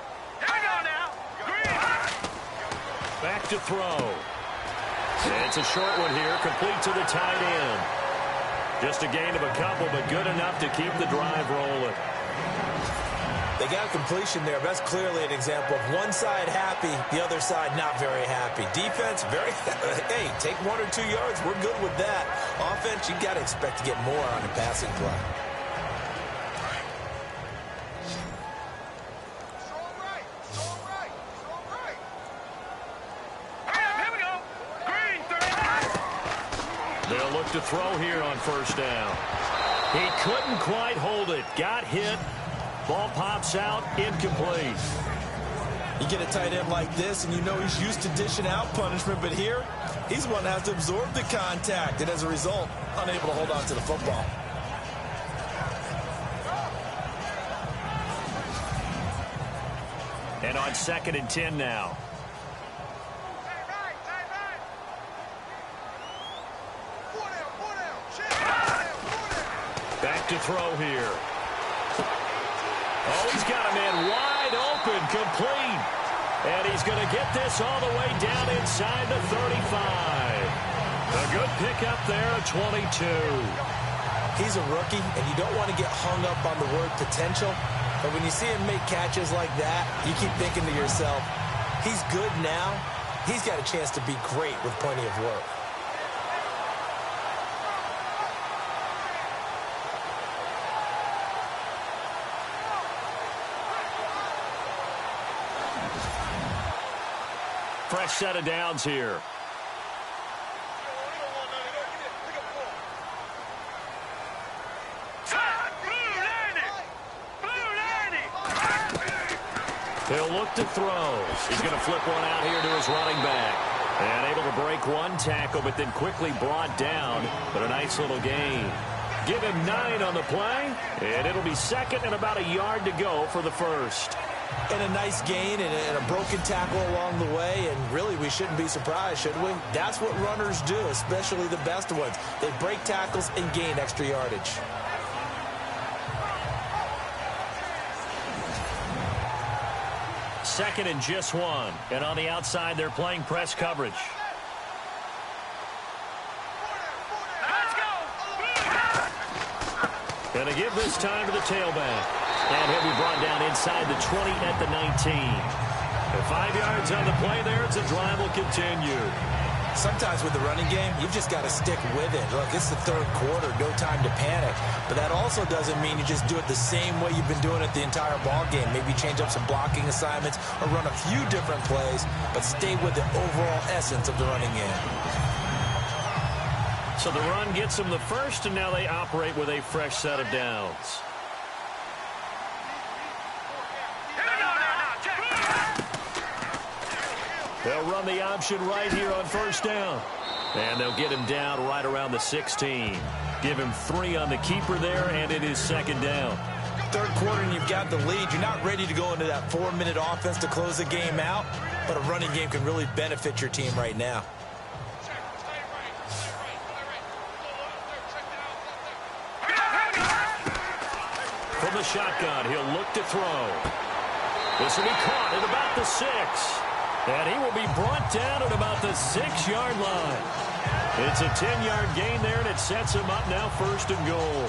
Hang on now. Green.
Back to throw. It's a short one here, complete to the tight end. Just a gain of a couple, but good enough to keep the drive rolling.
They got a completion there. That's clearly an example of one side happy, the other side not very happy. Defense, hey, take 1 or 2 yards. We're good with that. Offense, you got to expect to get more on the passing play.
They'll look to throw here on 1st down. He couldn't quite hold it. Got hit. Ball pops out. Incomplete.
You get a tight end like this, and you know he's used to dishing out punishment, but here, he's the one that has to absorb the contact, and as a result, unable to hold on to the football.
And on 2nd and 10 now. Back to throw here. Oh, he's got a man wide open, complete. And he's going to get this all the way down inside the 35. A good pickup there at 22.
He's a rookie, and you don't want to get hung up on the word potential. But when you see him make catches like that, you keep thinking to yourself, he's good now. He's got a chance to be great with plenty of work.
fresh set of downs here. He'll look to throw. He's going to flip one out here to his running back. And able to break one tackle, but then quickly brought down. But a nice little gain. Give him 9 on the play. And it'll be second and about a yard to go for the first.
And a nice gain and a broken tackle along the way. And really, we shouldn't be surprised, should we? That's what runners do, especially the best ones. They break tackles and gain extra yardage.
Second and just 1. And on the outside, they're playing press coverage.
Let's go!
And to give this time to the tailback. And he'll be brought down inside the 20 at the 19. And 5 yards on the play there. It's a drive will continue.
Sometimes with the running game, you've just got to stick with it. Look, it's the third quarter, no time to panic. But that also doesn't mean you just do it the same way you've been doing it the entire ball game. Maybe change up some blocking assignments or run a few different plays, but stay with the overall essence of the running game.
So the run gets them the first, and now they operate with a fresh set of downs. They'll run the option right here on first down. And they'll get him down right around the 16. Give him 3 on the keeper there, and it is second down.
Third quarter, and you've got the lead. You're not ready to go into that 4-minute offense to close the game out, but a running game can really benefit your team right now.
From the shotgun, he'll look to throw. This will be caught at about the 6. And he will be brought down at about the 6-yard line. It's a 10-yard gain there, and it sets him up now first and goal.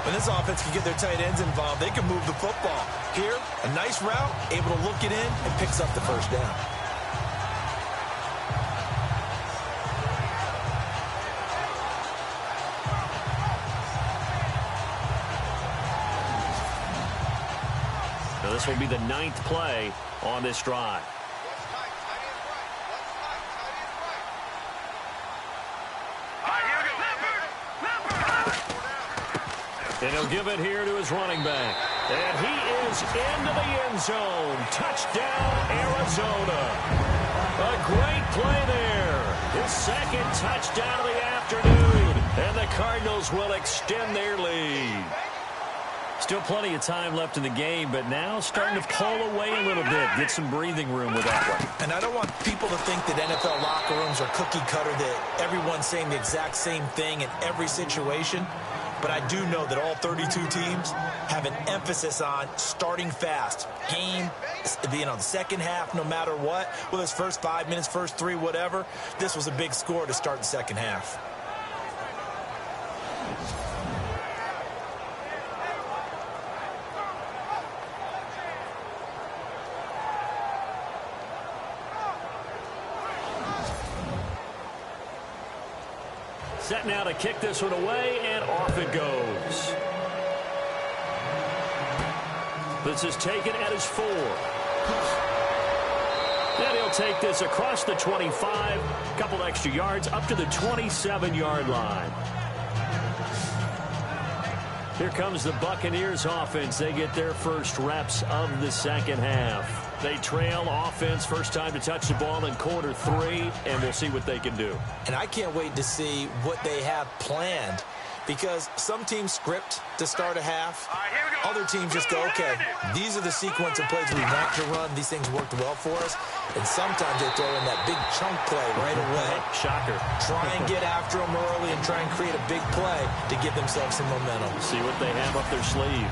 When this offense can get their tight ends involved, they can move the football. Here, a nice route, able to look it in, and picks up the first down.
Now this will be the 9th play on this drive. And he'll give it here to his running back. And he is into the end zone. Touchdown, Arizona. A great play there. His second touchdown of the afternoon. And the Cardinals will extend their lead. Still plenty of time left in the game, but now starting to pull away a little bit. Get some breathing room with that one.
And I don't want people to think that NFL locker rooms are cookie cutter, that everyone's saying the exact same thing in every situation. But I do know that all 32 teams have an emphasis on starting fast. Game, the second half, no matter what. Whether it's first 5 minutes, first 3, whatever. This was a big score to start the second half.
Set now to kick this one away, and off it goes. This is taken at his 4. And he'll take this across the 25, a couple extra yards, up to the 27-yard line. Here comes the Buccaneers offense. They get their first reps of the second half. They trail offense, first time to touch the ball in quarter 3, and we'll see what they can do.
And I can't wait to see what they have planned, because some teams script to start a half. Other teams just go, okay, these are the sequence of plays we want to run. These things worked well for us. And sometimes they throw in that big chunk play right away.
Shocker.
Try and get after them early and try and create a big play to give themselves some momentum.
See what they have up their sleeve.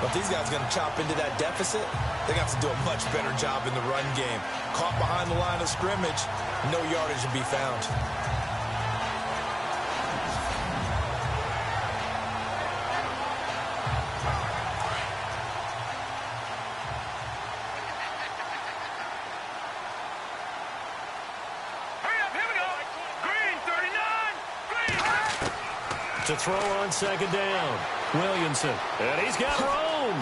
But if these guys are going to chop into that deficit, they got to do a much better job in the run game. Caught behind the line of scrimmage, no yardage to be found.
To throw on second down. Williamson. And he's got room.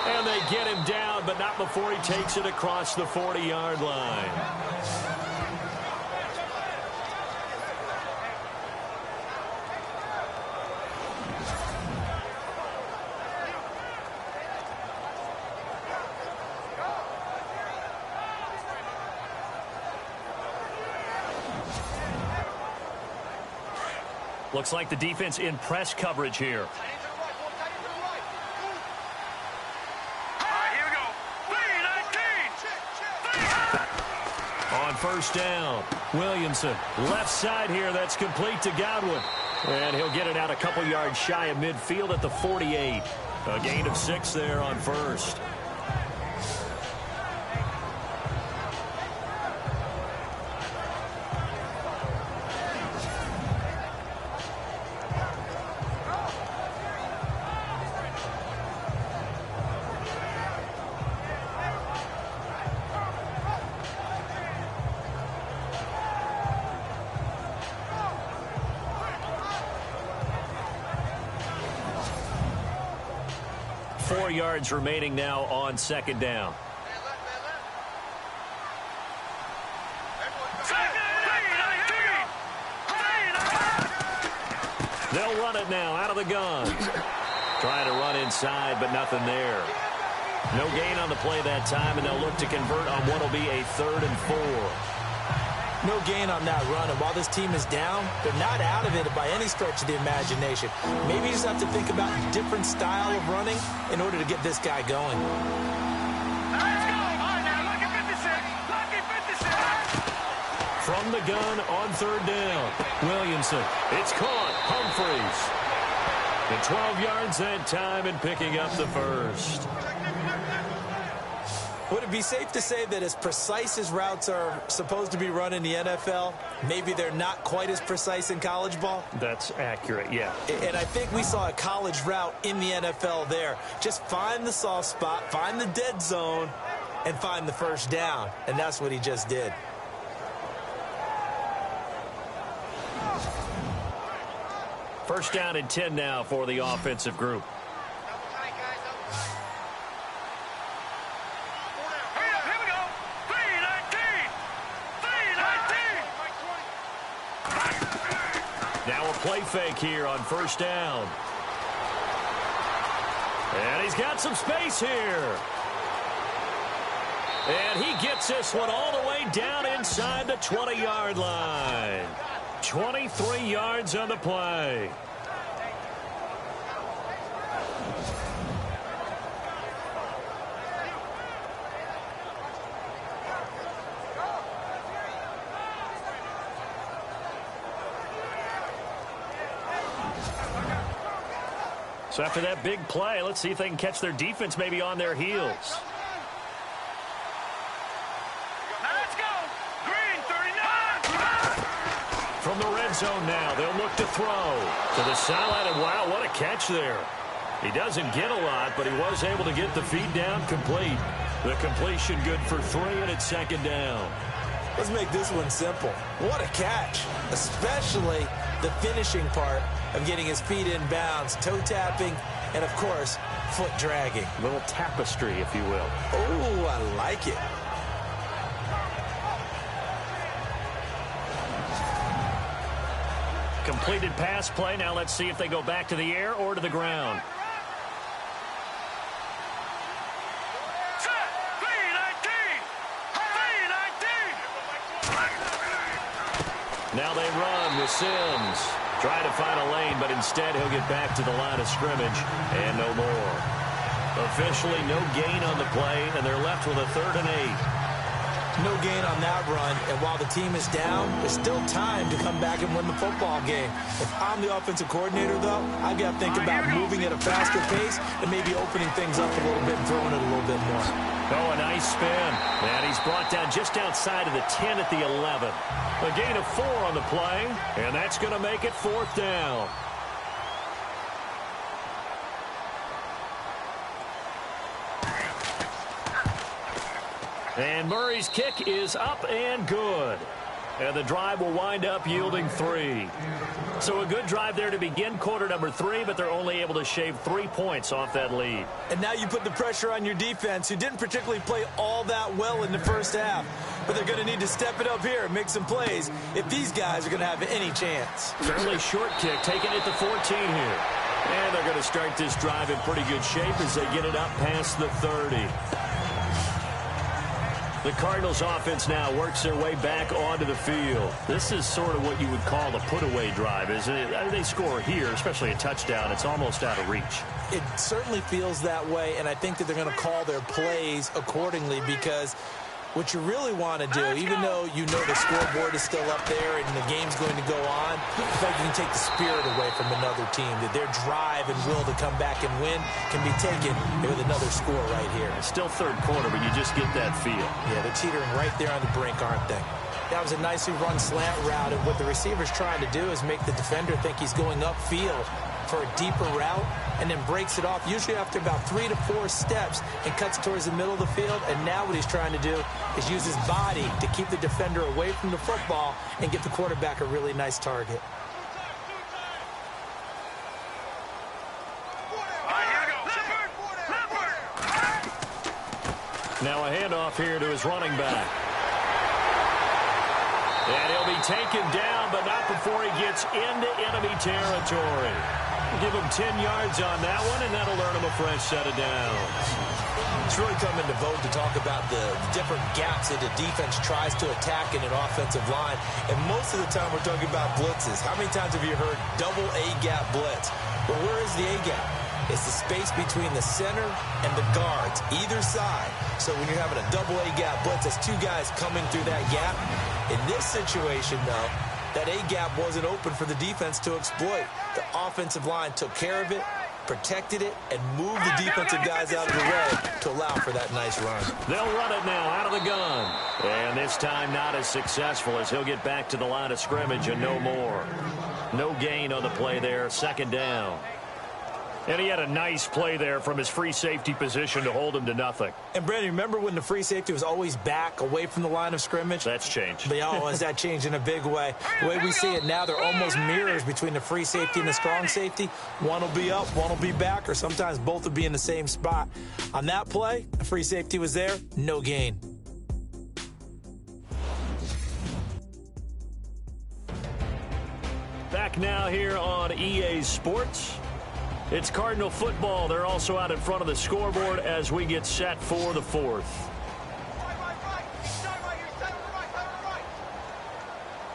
And they get him down, but not before he takes it across the 40-yard line. Looks like the defense in press coverage here. On first down, Williamson, left side here, that's complete to Godwin. And he'll get it out a couple yards shy of midfield at the 48. A gain of 6 there on first. Yards remaining now on second down. They'll run it now out of the gun. Trying to run inside, but nothing there. No gain on the play that time, and they'll look to convert on what will be a 3rd and 4.
No gain on that run, and while this team is down, they're not out of it by any stretch of the imagination. Maybe you just have to think about a different style of running in order to get this guy going.
From the gun on 3rd down, Williamson. It's caught. Humphreys. And 12 yards that time and picking up the first.
Would it be safe to say that as precise as routes are supposed to be run in the NFL, maybe they're not quite as precise in college ball?
That's accurate, yeah.
And I think we saw a college route in the NFL there. Just find the soft spot, find the dead zone, and find the first down. And that's what he just did.
First down and 10 now for the offensive group. Now a play fake here on first down. And he's got some space here. And he gets this one all the way down inside the 20-yard line. 23 yards on the play. So after that big play, let's see if they can catch their defense maybe on their heels.
Now let's go. Green, 39.
From the red zone now, they'll look to throw to the sideline. And wow, what a catch there. He doesn't get a lot, but he was able to get the feed down complete. The completion good for 3, and it's second down.
Let's make this one simple. What a catch, especially the finishing part of getting his feet in bounds, toe tapping, and of course, foot dragging.
A little tapestry, if you will.
Oh, I like it.
Completed pass play. Now let's see if they go back to the air or to the ground. Now they run with Sims. Trying to find a lane, but instead he'll get back to the line of scrimmage and no more. Officially no gain on the play, and they're left with a 3rd and 8.
No gain on that run, and while the team is down, there's still time to come back and win the football game. If I'm the offensive coordinator, though, I've got to think about moving at a faster pace and maybe opening things up a little bit and throwing it a little bit more.
Oh, a nice spin. And he's brought down just outside of the 10 at the 11. A gain of 4 on the play, and that's going to make it 4th down. And Murray's kick is up and good. And the drive will wind up yielding 3. So a good drive there to begin quarter number 3, but they're only able to shave 3 points off that lead.
And now you put the pressure on your defense, who didn't particularly play all that well in the first half. But they're going to need to step it up here and make some plays if these guys are going to have any chance.
Fairly short kick, taking it to 14 here. And they're going to start this drive in pretty good shape as they get it up past the 30. The Cardinals offense now works their way back onto the field. This is sort of what you would call a put-away drive, isn't it? I mean, they score here, especially a touchdown. It's almost out of reach.
It certainly feels that way, and I think that they're going to call their plays accordingly, because what you really want to do, even though you know the scoreboard is still up there and the game's going to go on, I think you can take the spirit away from another team, that their drive and will to come back and win can be taken with another score right here.
It's still third quarter, but you just get that feel.
Yeah, they're teetering right there on the brink, aren't they? That was a nicely run slant route, and what the receiver's trying to do is make the defender think he's going upfield for a deeper route, and then breaks it off, usually after about 3 to 4 steps, and cuts towards the middle of the field. And now what he's trying to do is use his body to keep the defender away from the football and get the quarterback a really nice target.
Now a handoff here to his running back. And he'll be taken down, but not before he gets into enemy territory. Give him 10 yards on that one, and that'll earn him a fresh set of downs.
It's really come into vogue to talk about the different gaps that the defense tries to attack in an offensive line. And most of the time we're talking about blitzes. How many times have you heard double A-gap blitz? Well, where is the A-gap? It's the space between the center and the guards, either side. So when you're having a double A-gap blitz, that's 2 guys coming through that gap. In this situation, though, that A-gap wasn't open for the defense to exploit. The offensive line took care of it, protected it, and moved the defensive guys out of the way to allow for that nice run.
They'll run it now out of the gun. And this time not as successful, as he'll get back to the line of scrimmage and no more. No gain on the play there, second down. And he had a nice play there from his free safety position to hold him to nothing.
And, Brandon, remember when the free safety was always back away from the line of scrimmage?
That's changed.
But, has that changed in a big way? The way we see it now, they're almost mirrors between the free safety and the strong safety. One will be up, one will be back, or sometimes both will be in the same spot. On that play, the free safety was there, no gain.
Back now here on EA Sports. It's Cardinal football. They're also out in front of the scoreboard as we get set for the 4th.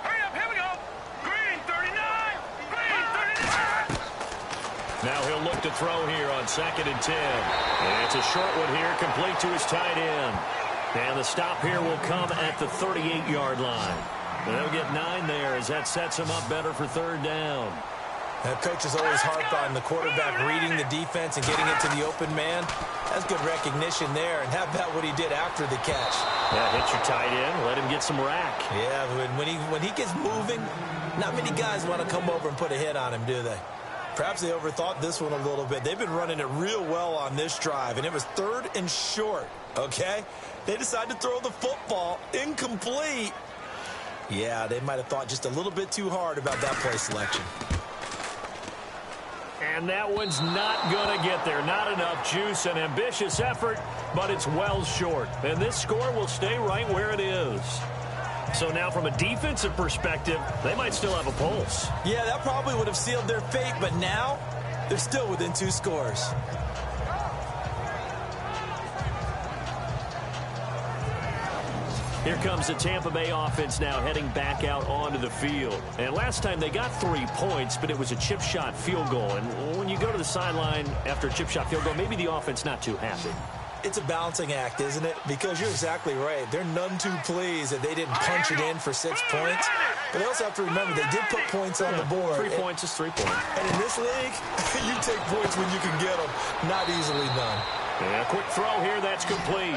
Hurry up, here we go. Green 39. Green 39.
Now he'll look to throw here on 2nd and 10. And it's a short one here, complete to his tight end. And the stop here will come at the 38-yard line. And they'll get 9 there as that sets him up better for 3rd down.
Now, coaches always harp on the quarterback reading the defense and getting it to the open man. That's good recognition there. And how about what he did after the catch?
Yeah, hit your tight end, let him get some rack.
Yeah, when he gets moving, not many guys want to come over and put a hit on him, do they? Perhaps they overthought this one a little bit. They've been running it real well on this drive, and it was 3rd and short, okay? They decided to throw the football incomplete. Yeah, they might have thought just a little bit too hard about that play selection.
And that one's not going to get there. Not enough juice. An ambitious effort, but it's well short. And this score will stay right where it is. So now from a defensive perspective, they might still have a pulse.
Yeah, that probably would have sealed their fate, but now they're still within 2 scores.
Here comes the Tampa Bay offense now heading back out onto the field. And last time they got 3 points, but it was a chip shot field goal. And when you go to the sideline after a chip shot field goal, maybe the offense not too happy.
It's a balancing act, isn't it? Because you're exactly right. They're none too pleased that they didn't punch it in for 6 points. But they also have to remember they did put points on the board.
3 points is 3 points.
And in this league, you take points when you can get them. Not easily done.
And a quick throw here, that's complete.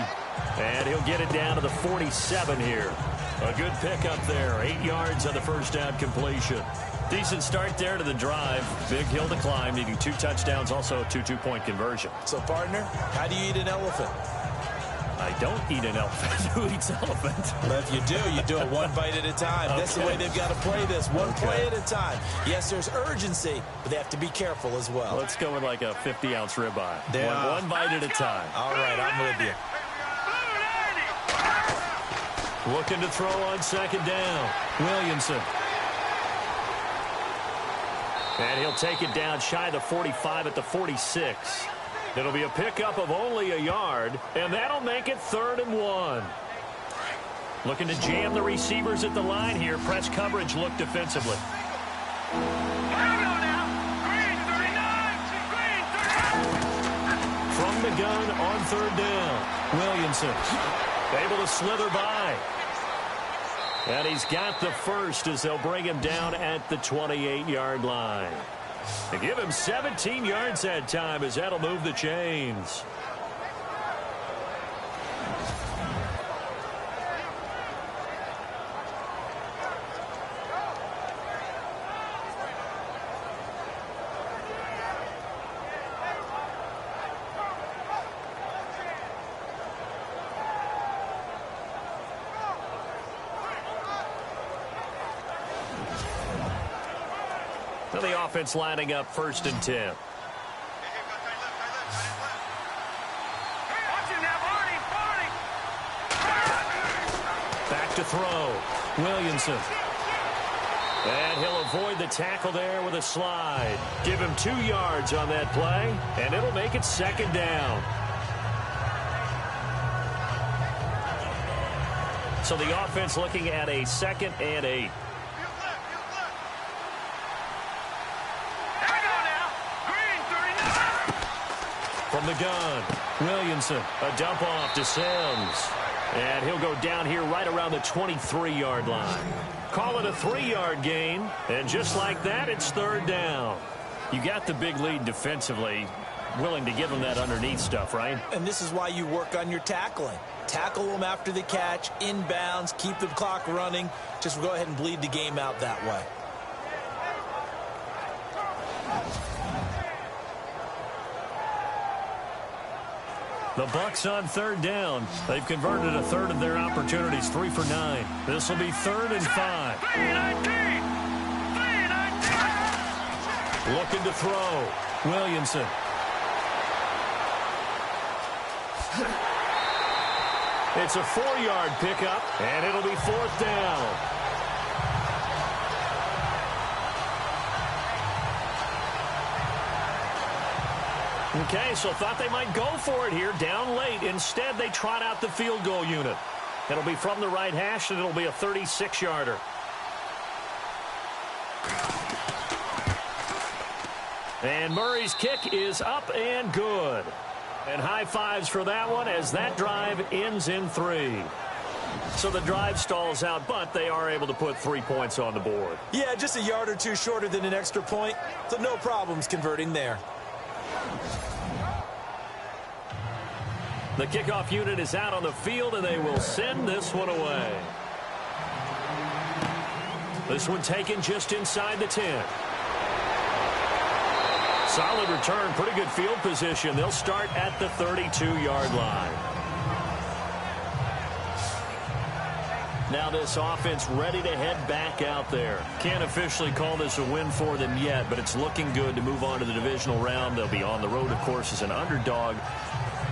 And he'll get it down to the 47 here. A good pickup there. 8 yards on the first down completion. Decent start there to the drive. Big hill to climb, needing 2 touchdowns, also a 2 two-point conversion.
So, partner, how do you eat an elephant?
I don't eat an elephant. Who eats elephant?
But if you do it one bite at a time. Okay. That's the way they've got to play this, one play at a time. Yes, there's urgency, but they have to be careful as well.
Let's go with like a 50-ounce ribeye. One bite at a time.
All right, I'm with you.
Looking to throw on second down. Williamson. And he'll take it down shy of the 45 at the 46. It'll be a pickup of only a yard, and that'll make it 3rd and 1. Looking to jam the receivers at the line here. Press coverage look defensively. From the gun on 3rd down. Williamson able to slither by. And he's got the first as they'll bring him down at the 28-yard line. They give him 17 yards that time as that'll move the chains. The offense lining up 1st and 10. Back to throw. Williamson. And he'll avoid the tackle there with a slide. Give him 2 yards on that play, and it'll make it 2nd down. So the offense looking at a 2nd and 8. From the gun, Williamson, a dump off to Sims. And he'll go down here right around the 23-yard line. Call it a 3-yard gain, and just like that, it's 3rd down. You got the big lead defensively, willing to give them that underneath stuff, right?
And this is why you work on your tackling. Tackle them after the catch, inbounds, keep the clock running. Just go ahead and bleed the game out that way.
The Bucs on 3rd down. They've converted a 1/3 of their opportunities, 3 for 9. This will be 3rd and 5. Looking to throw. Williamson. It's a 4-yard pickup, and it'll be 4th down. Okay, so thought they might go for it here, down late. Instead, they trot out the field goal unit. It'll be from the right hash, and it'll be a 36-yarder. And Murray's kick is up and good. And high fives for that one as that drive ends in 3. So the drive stalls out, but they are able to put 3 points on the board.
Yeah, just a yard or 2 shorter than an extra point, so no problems converting there.
The kickoff unit is out on the field, and they will send this one away. This one taken just inside the 10. Solid return, pretty good field position. They'll start at the 32-yard line. Now this offense ready to head back out there. Can't officially call this a win for them yet, but it's looking good to move on to the divisional round. They'll be on the road, of course, as an underdog.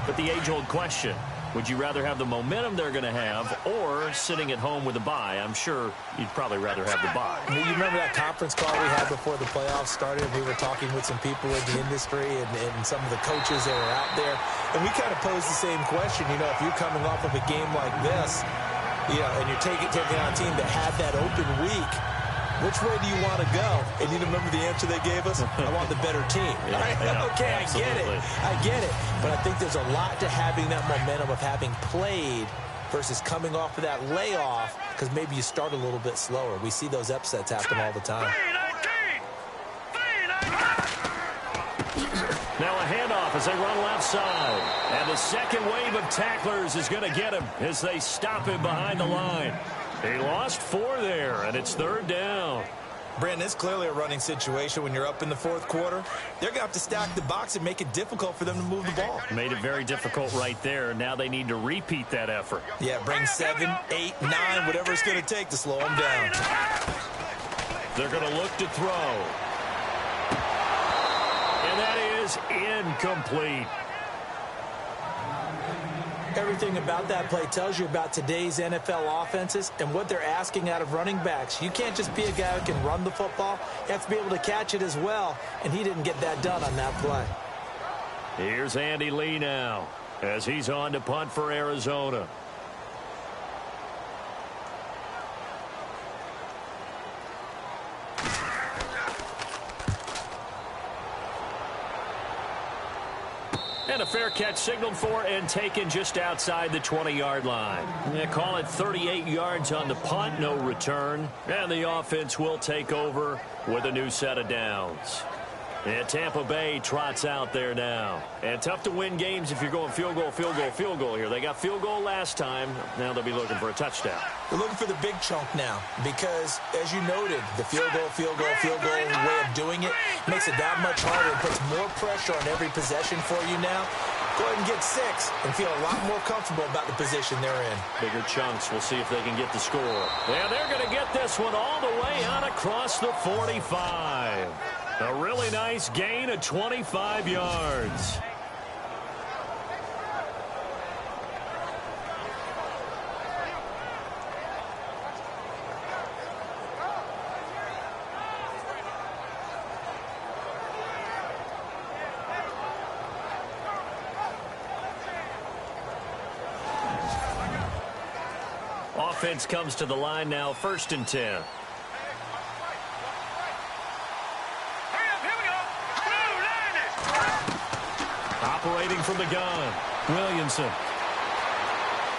But the age-old question, would you rather have the momentum they're going to have or sitting at home with a bye? I'm sure you'd probably rather have the bye.
You remember that conference call we had before the playoffs started? We were talking with some people in the industry and some of the coaches that are out there. And we kind of posed the same question. You know, if you're coming off of a game like this, you know, and you're taking on a team that had that open week, which way do you want to go? And you remember the answer they gave us? I want the better team.
Yeah,
okay,
absolutely.
I get it. But I think there's a lot to having that momentum of having played versus coming off of that layoff because maybe you start a little bit slower. We see those upsets happen all the time.
Now a handoff as they run left side. And the second wave of tacklers is going to get him as they stop him behind the line. He lost 4 there, and it's 3rd down.
Brandon, it's clearly a running situation when you're up in the fourth quarter. They're going to have to stack the box and make it difficult for them to move the ball.
Made it very difficult right there. Now they need to repeat that effort.
Yeah, bring 7, 8, 9, whatever it's going to take to slow them down.
They're going to look to throw. And that is incomplete.
Everything about that play tells you about today's NFL offenses and what they're asking out of running backs. You can't just be a guy who can run the football. You have to be able to catch it as well, and he didn't get that done on that play.
Here's Andy Lee now as he's on to punt for Arizona. And a fair catch signaled for and taken just outside the 20-yard line. They call it 38 yards on the punt, no return. And the offense will take over with a new set of downs. And Tampa Bay trots out there now. And tough to win games if you're going field goal, field goal, field goal here. They got field goal last time. Now they'll be looking for a touchdown.
They're looking for the big chunk now because, as you noted, the field goal, field goal, field goal way of doing it makes it that much harder and puts more pressure on every possession for you now. Go ahead and get 6 and feel a lot more comfortable about the position they're in.
Bigger chunks. We'll see if they can get the score. Yeah, they're going to get this one all the way out across the 45. A really nice gain of 25 yards. Offense comes to the line now, 1st and 10. Operating from the gun, Williamson.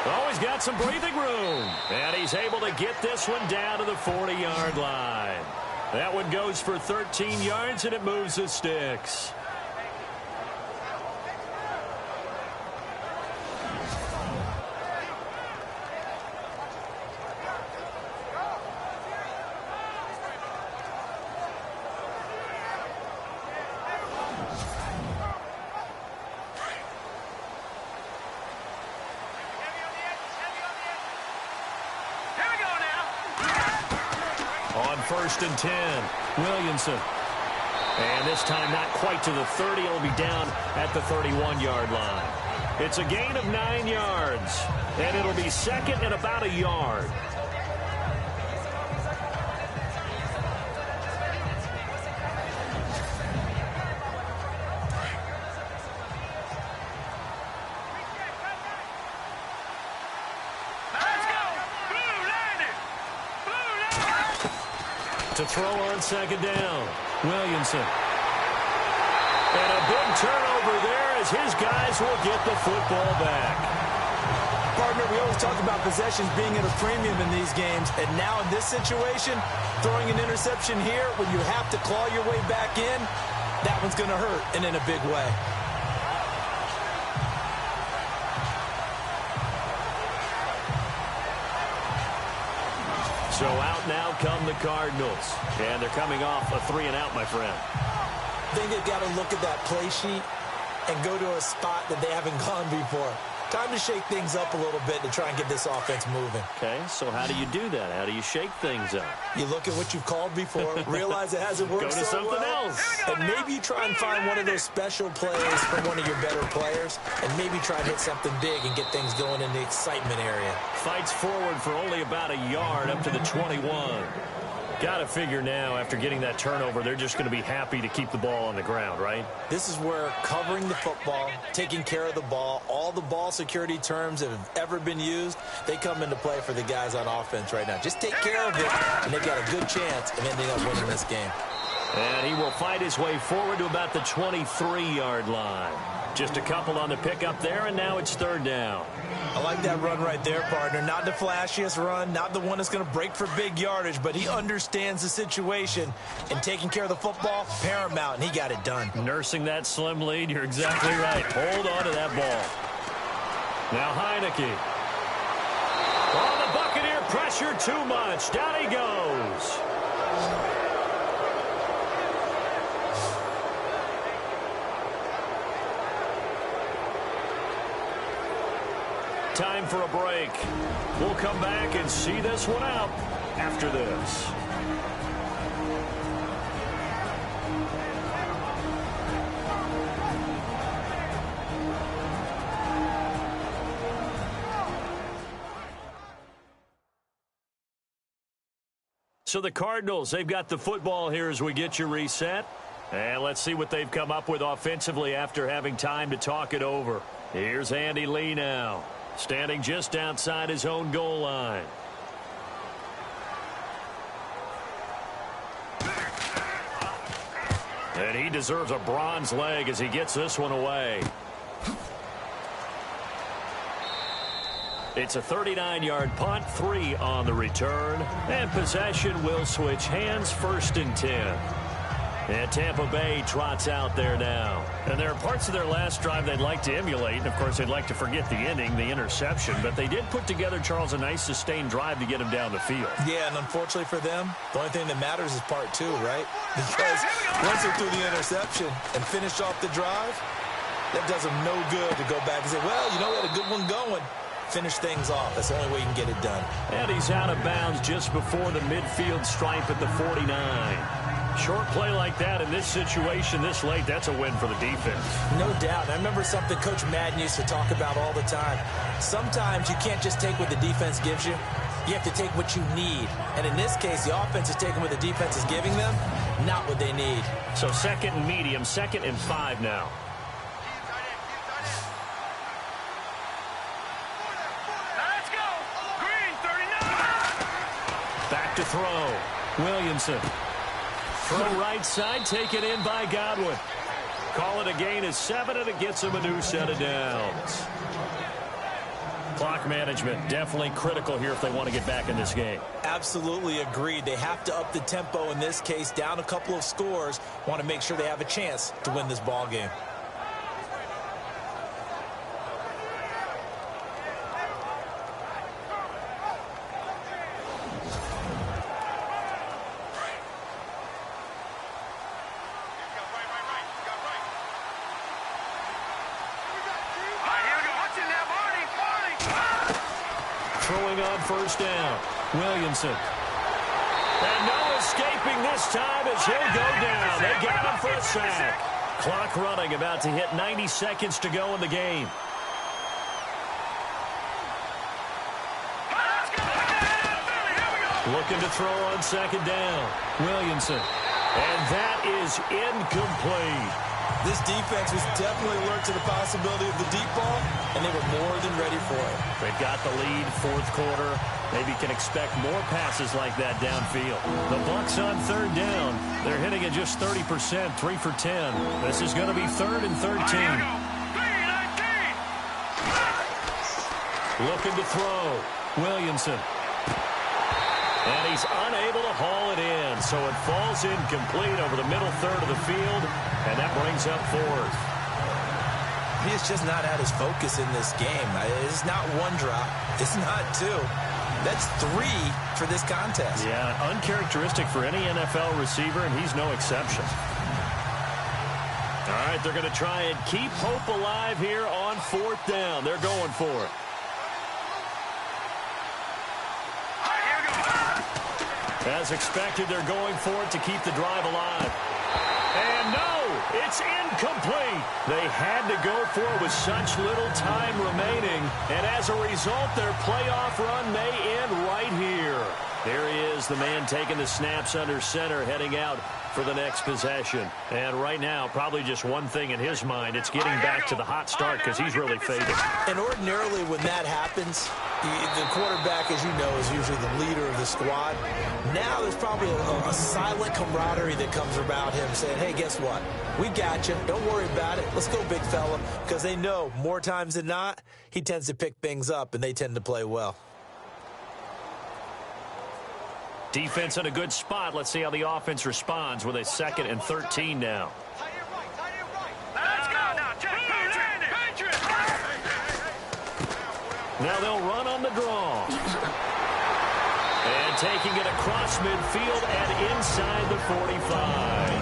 Always got some breathing room. And he's able to get this one down to the 40-yard line. That one goes for 13 yards, and it moves the sticks. On 1st and 10, Williamson. And this time not quite to the 30. It'll be down at the 31-yard line. It's a gain of 9 yards. And it'll be 2nd and about a yard. To throw on 2nd down, Williamson. And a big turnover there as his guys will get the football back.
Partner, we always talk about possessions being at a premium in these games, and now in this situation, throwing an interception here when you have to claw your way back in, that one's going to hurt, and in a big way.
So out now come the Cardinals. And they're coming off a 3-and-out, my friend.
I think they've got to look at that play sheet and go to a spot that they haven't gone before. Time to shake things up a little bit to try and get this offense moving.
Okay, so how do you do that? How do you shake things up?
You look at what you've called before, realize it hasn't worked
Go to
so
something
well,
else.
and maybe you try and find one of those special plays from one of your better players, and maybe try and hit something big and get things going in the excitement area.
Fights forward for only about a yard up to the 21. Got to figure now, after getting that turnover, they're just going to be happy to keep the ball on the ground, right?
This is where covering the football, taking care of the ball, all the ball security terms that have ever been used, they come into play for the guys on offense right now. Just take care of it, and they've got a good chance of ending up winning this game.
And he will fight his way forward to about the 23-yard line. Just a couple on the pickup there, and now it's 3rd down.
I like that run right there, partner. Not the flashiest run, not the one that's going to break for big yardage, but he understands the situation, and taking care of the football, paramount, and he got it done.
Nursing that slim lead, you're exactly right. Hold on to that ball. Now Heineke. Oh, the Buccaneer pressure too much. Down he goes. time for a break. We'll come back and see this one out after this. So the Cardinals, they've got the football here as we get you reset. And let's see what they've come up with offensively after having time to talk it over. Here's Andy Lee now, standing just outside his own goal line. And he deserves a bronze leg as he gets this one away. It's a 39-yard punt, 3 on the return, and possession will switch hands, 1st and 10. And Tampa Bay trots out there now. And there are parts of their last drive they'd like to emulate, and of course they'd like to forget the inning, the interception, but they did put together, Charles, a nice sustained drive to get him down the field.
Yeah, and unfortunately for them, the only thing that matters is part 2, right? Because once they threw the interception and finished off the drive, that does them no good to go back and say, well, you know, we had a good one going. Finish things off. That's the only way you can get it done.
And he's out of bounds just before the midfield stripe at the 49. Short play like that in this situation this late, that's a win for the defense.
No doubt. I remember something Coach Madden used to talk about all the time. Sometimes you can't just take what the defense gives you. You have to take what you need. And in this case, the offense is taking what the defense is giving them, not what they need.
So 2nd and medium, 2nd and 5 now. To throw. Williamson. Throw right side, taken in by Godwin. Call it a gain of 7, and it gets him a new set of downs. Clock management definitely critical here if they want to get back in this game.
Absolutely agreed. They have to up the tempo in this case, down a couple of scores. Want to make sure they have a chance to win this ball game.
Throwing on 1st down. Williamson. And no escaping this time as he'll go down. They got him for a sack. Clock running, about to hit 90 seconds to go in the game. Looking to throw on 2nd down. Williamson. And that is incomplete.
This defense was definitely alert to the possibility of the deep ball, and they were more than ready for it.
They've got the lead, 4th quarter. Maybe can expect more passes like that downfield. The Bucs on 3rd down. They're hitting at just 30%, 3 for 10. This is going to be 3rd and 13. Looking to throw. Williamson. And he's unable to haul it in, so it falls incomplete over the middle third of the field, and that brings up 4th.
He is just not at his focus in this game. It's not 1 drop. It's not 2. That's 3 for this contest.
Yeah, uncharacteristic for any NFL receiver, and he's no exception. All right, they're going to try and keep hope alive here on 4th down. They're going for it. As expected, they're going for it to keep the drive alive. And no, it's incomplete. They had to go for it with such little time remaining. And as a result, their playoff run may end right here. There he is, the man taking the snaps under center, heading out for the next possession. And right now, probably just one thing in his mind. It's getting back to the hot start because he's really fading.
And ordinarily when that happens, the quarterback, as you know, is usually the leader of the squad. Now there's probably a silent camaraderie that comes about him saying, hey, guess what? We got you. Don't worry about it. Let's go, big fella. Because they know more times than not, he tends to pick things up, and they tend to play well.
Defense in a good spot. Let's see how the offense responds with a 2nd and 13 now.
Let's go now. Patriots.
Now they'll run on the draw. And taking it across midfield and inside the 45.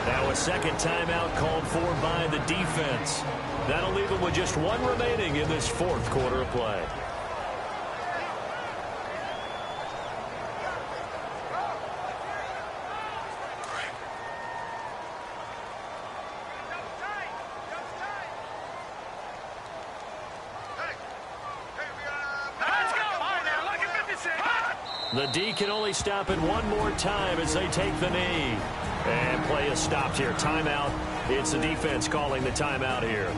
Now a second timeout called for by the defense. That'll leave them with just one remaining in this fourth quarter of play. The D can only stop it one more time as they take the knee. And play is stopped here. Timeout. It's the defense calling the timeout here.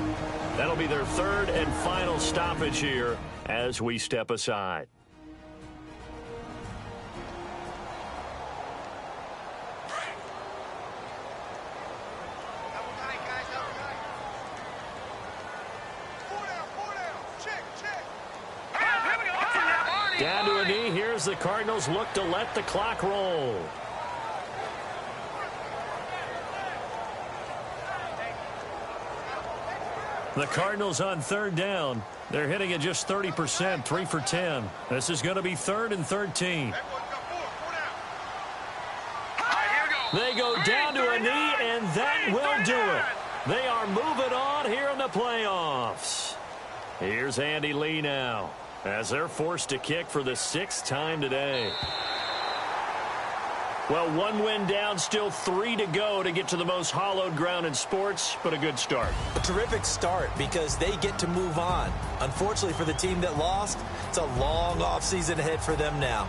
That'll be their third and final stoppage here as we step aside. Down to a knee. Here's the Cardinals look to let the clock roll. The Cardinals on third down. They're hitting at just 30%, 3 for 10. This is going to be 3rd and 13. They go down to a knee, and that will do it. They are moving on here in the playoffs. Here's Andy Lee now, as they're forced to kick for the 6th time today. Well, 1 win down, still 3 to go to get to the most hallowed ground in sports, but a good start.
A terrific start because they get to move on. Unfortunately for the team that lost, it's a long offseason ahead for them now.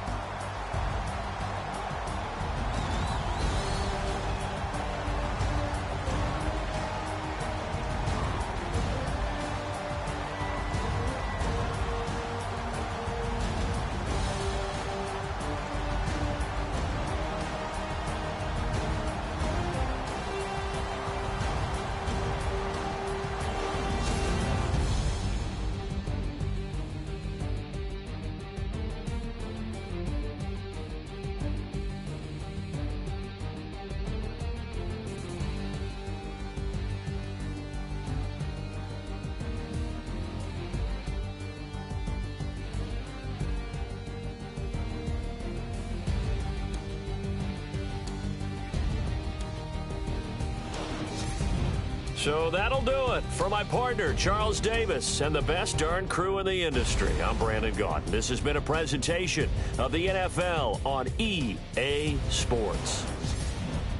So that'll do it. For my partner, Charles Davis, and the best darn crew in the industry, I'm Brandon Gaudin. This has been a presentation of the NFL on EA Sports.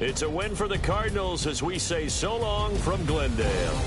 It's a win for the Cardinals as we say so long from Glendale.